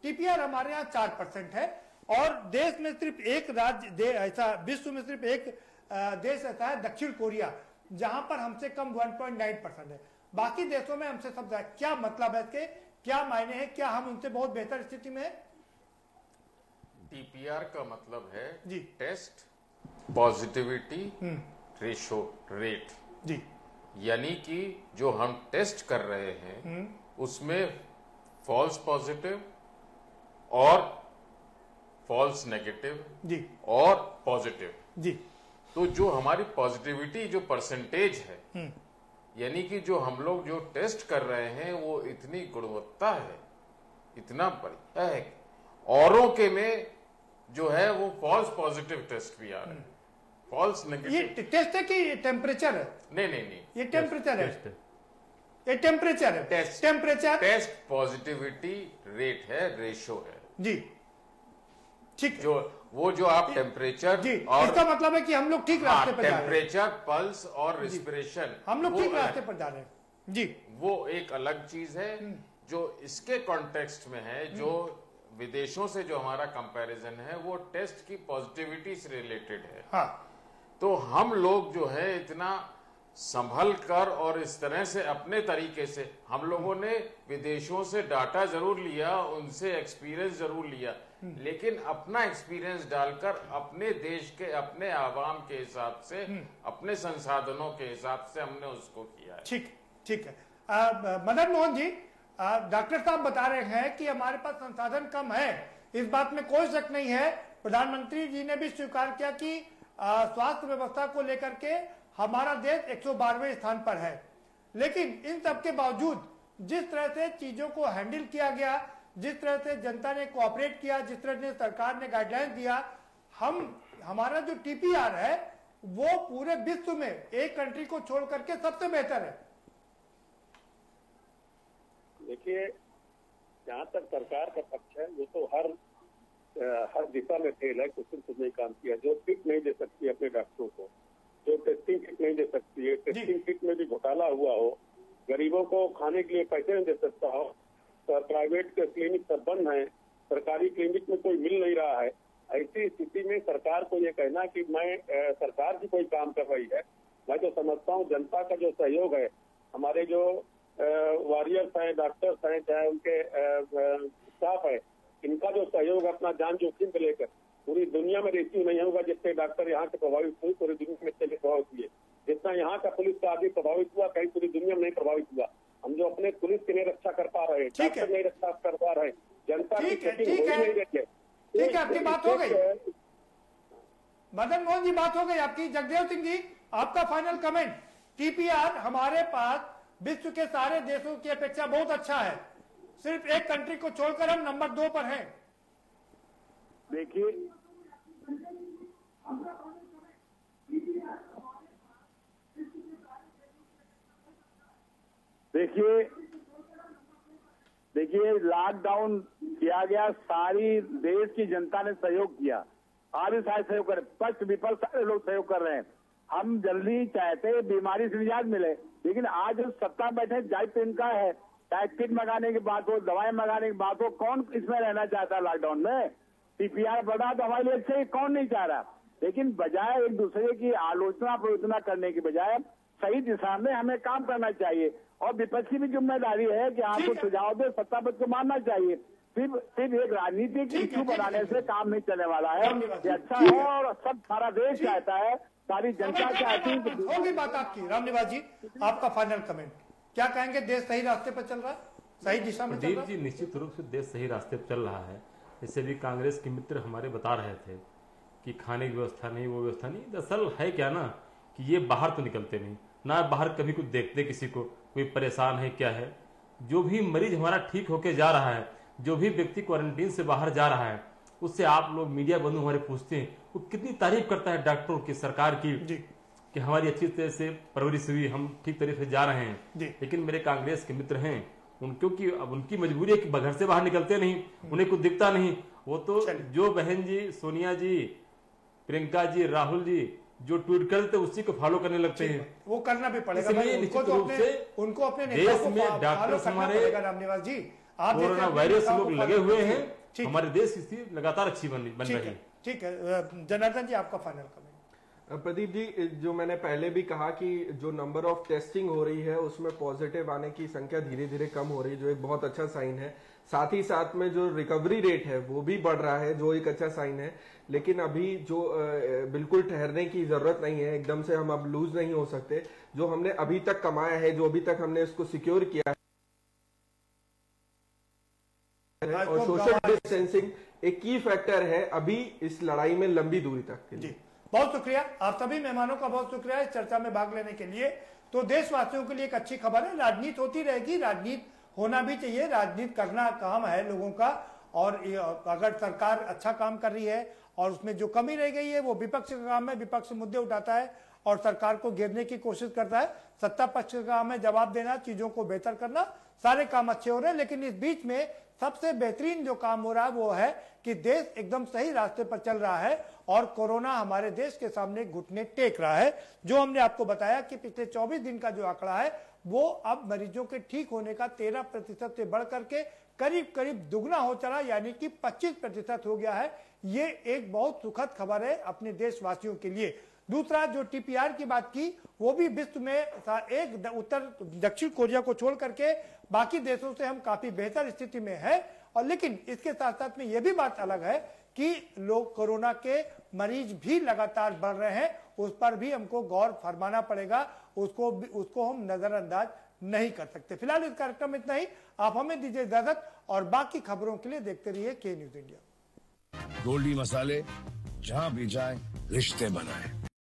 टीपीआर हमारे यहाँ 4% है, और देश में सिर्फ एक राज्य ऐसा, विश्व में सिर्फ एक देश ऐसा है, दक्षिण कोरिया, जहां पर हमसे कम 1.9% है। बाकी देशों में हमसे सब ज्यादा। क्या मतलब है इसके, क्या मायने हैं, क्या हम उनसे बहुत बेहतर स्थिति में है? टीपीआर का मतलब है जी टेस्ट पॉजिटिविटी रेशो रेट जी, यानी कि जो हम टेस्ट कर रहे हैं उसमें फॉल्स पॉजिटिव और फॉल्स नेगेटिव जी और पॉजिटिव जी, तो जो हमारी पॉजिटिविटी जो परसेंटेज है यानी कि जो हम लोग जो टेस्ट कर रहे हैं वो इतनी गुणवत्ता है, इतना बढ़िया है, औरों के में जो है वो फॉल्स पॉजिटिव टेस्ट भी आ रहे हैं, फॉल्स नेगेटिव। ये टेस्ट है कि टेम्परेचर है? नहीं, ये टेम्परेचर है, ये टेम्परेचर है, test temperature test positivity rate है, रेशो है जी, ठीक। जो आप टेम्परेचर जी, और इसका मतलब है कि हम लोग ठीक रास्ते पर जा रहे हैं। टेम्परेचर, पल्स और रिस्पिरेशन हम लोग ठीक रास्ते पर जा रहे हैं जी। वो एक अलग चीज है जो इसके कॉन्टेक्स्ट में है, जो विदेशों से जो हमारा कंपैरिजन है वो टेस्ट की पॉजिटिविटी से रिलेटेड है। हाँ। तो हम लोग जो है इतना संभल कर और इस तरह से अपने तरीके से हम लोगों ने विदेशों से डाटा जरूर लिया, उनसे एक्सपीरियंस जरूर लिया, लेकिन अपना एक्सपीरियंस डालकर अपने देश के, अपने आवाम के हिसाब से, अपने संसाधनों के हिसाब से हमने उसको किया है। ठीक है। मदन मोहन जी, डॉक्टर साहब बता रहे हैं कि हमारे पास संसाधन कम है, इस बात में कोई शक नहीं है। प्रधानमंत्री जी ने भी स्वीकार किया कि स्वास्थ्य व्यवस्था को लेकर के हमारा देश 112वें स्थान पर है, लेकिन इन सब के बावजूद जिस तरह से चीजों को हैंडल किया गया, जिस तरह से जनता ने कोऑपरेट किया, जिस तरह से सरकार ने गाइडलाइन दिया, हमारा जो टीपीआर है वो पूरे विश्व में एक कंट्री को छोड़ करके सबसे बेहतर है। देखिए, जहाँ तक सरकार का पक्ष है वो तो हर दिशा में फेल है, कुछ नहीं काम किया। जो किट नहीं दे सकती अपने डॉक्टरों को, जो टेस्टिंग किट नहीं दे सकती है, टेस्टिंग किट में भी घोटाला हुआ हो, गरीबों को खाने के लिए पैसे नहीं दे सकता हो, तो प्राइवेट के क्लिनिक सब बंद है, सरकारी क्लिनिक में कोई मिल नहीं रहा है। ऐसी स्थिति में सरकार को ये कहना कि मैं सरकार भी कोई काम कर रही है, मैं तो समझता हूँ जनता का जो सहयोग है, हमारे जो वॉरियर्स हैं, डॉक्टर्स हैं, चाहे उनके स्टाफ है, इनका जो सहयोग अपना जान जोखिम पे लेकर, पूरी दुनिया में रेशियो नहीं होगा जितने डॉक्टर यहाँ से प्रभावित हुए पूरी दुनिया में चले प्रभावित हुए, जितना यहाँ का पुलिस का आदमी प्रभावित हुआ कहीं पूरी दुनिया में नहीं प्रभावित हुआ। हम जो अपने पुलिस की नहीं रक्षा कर पा रहे हैं, डॉक्टर नहीं रक्षा कर पा रहे हैं, जनता की चेकिंग हो ही नहीं रही है। ठीक है, आपकी बात हो गई। मदन मोहन जी, बात हो गई आपकी। जगदेव सिंह जी, आपका फाइनल कमेंट। टीपीआर हमारे पास विश्व के सारे देशों की अपेक्षा बहुत अच्छा है, सिर्फ एक कंट्री को छोड़कर हम नंबर 2 पर हैं। देखिए, लॉकडाउन किया गया, सारी देश की जनता ने सहयोग किया, आप भी सारे सहयोग कर, पक्ष विपक्ष सारे लोग सहयोग कर रहे हैं। हम जल्दी चाहते बीमारी से निजात मिले, लेकिन आज सत्ता बैठे दायित्व इनका है, चाहे किट मंगाने की बात हो, दवाएं मंगाने की बात हो, कौन इसमें रहना चाहता है लॉकडाउन में? टीपीआर बढ़ा तो हमारे लिए अच्छा ही, कौन नहीं चाह रहा? लेकिन बजाय एक दूसरे की आलोचना प्रलोचना करने की बजाय सही दिशा में हमें काम करना चाहिए, और विपक्ष की भी जिम्मेदारी है कि आपको सुझाव दे, सत्ता पक्ष को मानना चाहिए। सिर्फ एक राजनीतिक इश्यू बनाने से काम नहीं चलने वाला है। ये अच्छा है और सब सारा देश चाहता है, सारी जनता चाहती है। होगी बात आपकी। रामनिवास जी, आपका फाइनल कमेंट, क्या कहेंगे? देश सही रास्ते पर चल रहा है, सही दिशा में चल रहा है? जी, निश्चित रूप से देश सही रास्ते पर चल रहा है। इससे भी कांग्रेस के मित्र हमारे बता रहे थे कि खाने की व्यवस्था नहीं, वो व्यवस्था नहीं। दरअसल है क्या ना कि ये बाहर तो निकलते नहीं ना, बाहर कभी कुछ देखते किसी को, कोई परेशान है क्या है। जो भी मरीज हमारा ठीक होके जा रहा है, जो भी व्यक्ति क्वारंटीन से बाहर जा रहा है, उससे आप लोग मीडिया बंधु हमारे पूछते हैं, वो कितनी तारीफ करता है डॉक्टरों की, सरकार की, कि हमारी अच्छी तरह से परवरिश हुई, हम ठीक तरीके से जा रहे हैं। लेकिन मेरे कांग्रेस के मित्र हैं, क्योंकि अब उनकी मजबूरी है कि घर से बाहर निकलते नहीं, उन्हें कुछ दिखता नहीं। वो तो जो बहन जी, सोनिया जी, प्रियंका जी, राहुल जी जो ट्वीट करते उसी को फॉलो करने लगते हैं, वो करना भी पड़ेगा। उनको अपने देश में डॉक्टर हमारे रामनिवास जी, आप कोरोना वायरस लोग लगे हुए हैं, हमारे देश की स्थिति लगातार अच्छी बन रही है। ठीक है, जनार्दन जी, आपका फाइनल कमेंट। प्रदीप जी, जो मैंने पहले भी कहा कि जो नंबर ऑफ टेस्टिंग हो रही है उसमें पॉजिटिव आने की संख्या धीरे धीरे कम हो रही है, जो एक बहुत अच्छा साइन है। साथ ही साथ में जो रिकवरी रेट है वो भी बढ़ रहा है, जो एक अच्छा साइन है। लेकिन अभी जो बिल्कुल ठहरने की जरूरत नहीं है, एकदम से हम अब लूज नहीं हो सकते। जो हमने अभी तक कमाया है, जो अभी तक हमने इसको सिक्योर किया है, और सोशल डिस्टेंसिंग एक की फैक्टर है अभी इस लड़ाई में लंबी दूरी तक के लिए। बहुत शुक्रिया आप सभी मेहमानों का, बहुत शुक्रिया इस चर्चा में भाग लेने के लिए। तो देशवासियों के लिए एक अच्छी खबर है, राजनीति होती रहेगी, राजनीति होना भी चाहिए, राजनीति करना काम है लोगों का। और अगर सरकार अच्छा काम कर रही है और उसमें जो कमी रह गई है वो विपक्ष का काम है, विपक्ष मुद्दे उठाता है और सरकार को घेरने की कोशिश करता है। सत्ता पक्ष का काम है जवाब देना, चीजों को बेहतर करना, सारे काम अच्छे हो रहे हैं। लेकिन इस बीच में सबसे बेहतरीन जो काम हो रहा है वो है कि देश एकदम सही रास्ते पर चल रहा है और कोरोना हमारे देश के सामने घुटने टेक रहा है। जो हमने आपको बताया कि पिछले 24 दिन का जो आंकड़ा है वो अब मरीजों के ठीक होने का 13% से बढ़ करके करीब करीब दुगना हो चला, यानी कि 25% हो गया है। ये एक बहुत सुखद खबर है अपने देशवासियों के लिए। दूसरा, जो टीपीआर की बात की, वो भी विश्व में एक उत्तर दक्षिण कोरिया को छोड़ करके बाकी देशों से हम काफी बेहतर स्थिति में है। और लेकिन इसके साथ साथ में यह भी बात अलग है कि लोग कोरोना के मरीज भी लगातार बढ़ रहे हैं, उस पर भी हमको गौर फरमाना पड़ेगा, उसको हम नजरअंदाज नहीं कर सकते। फिलहाल इस कार्यक्रम में इतना ही। आप हमें दीजिए इजाजत और बाकी खबरों के लिए देखते रहिए के न्यूज इंडिया। गोल्डी मसाले, जहां भी जाए रिश्ते बनाए।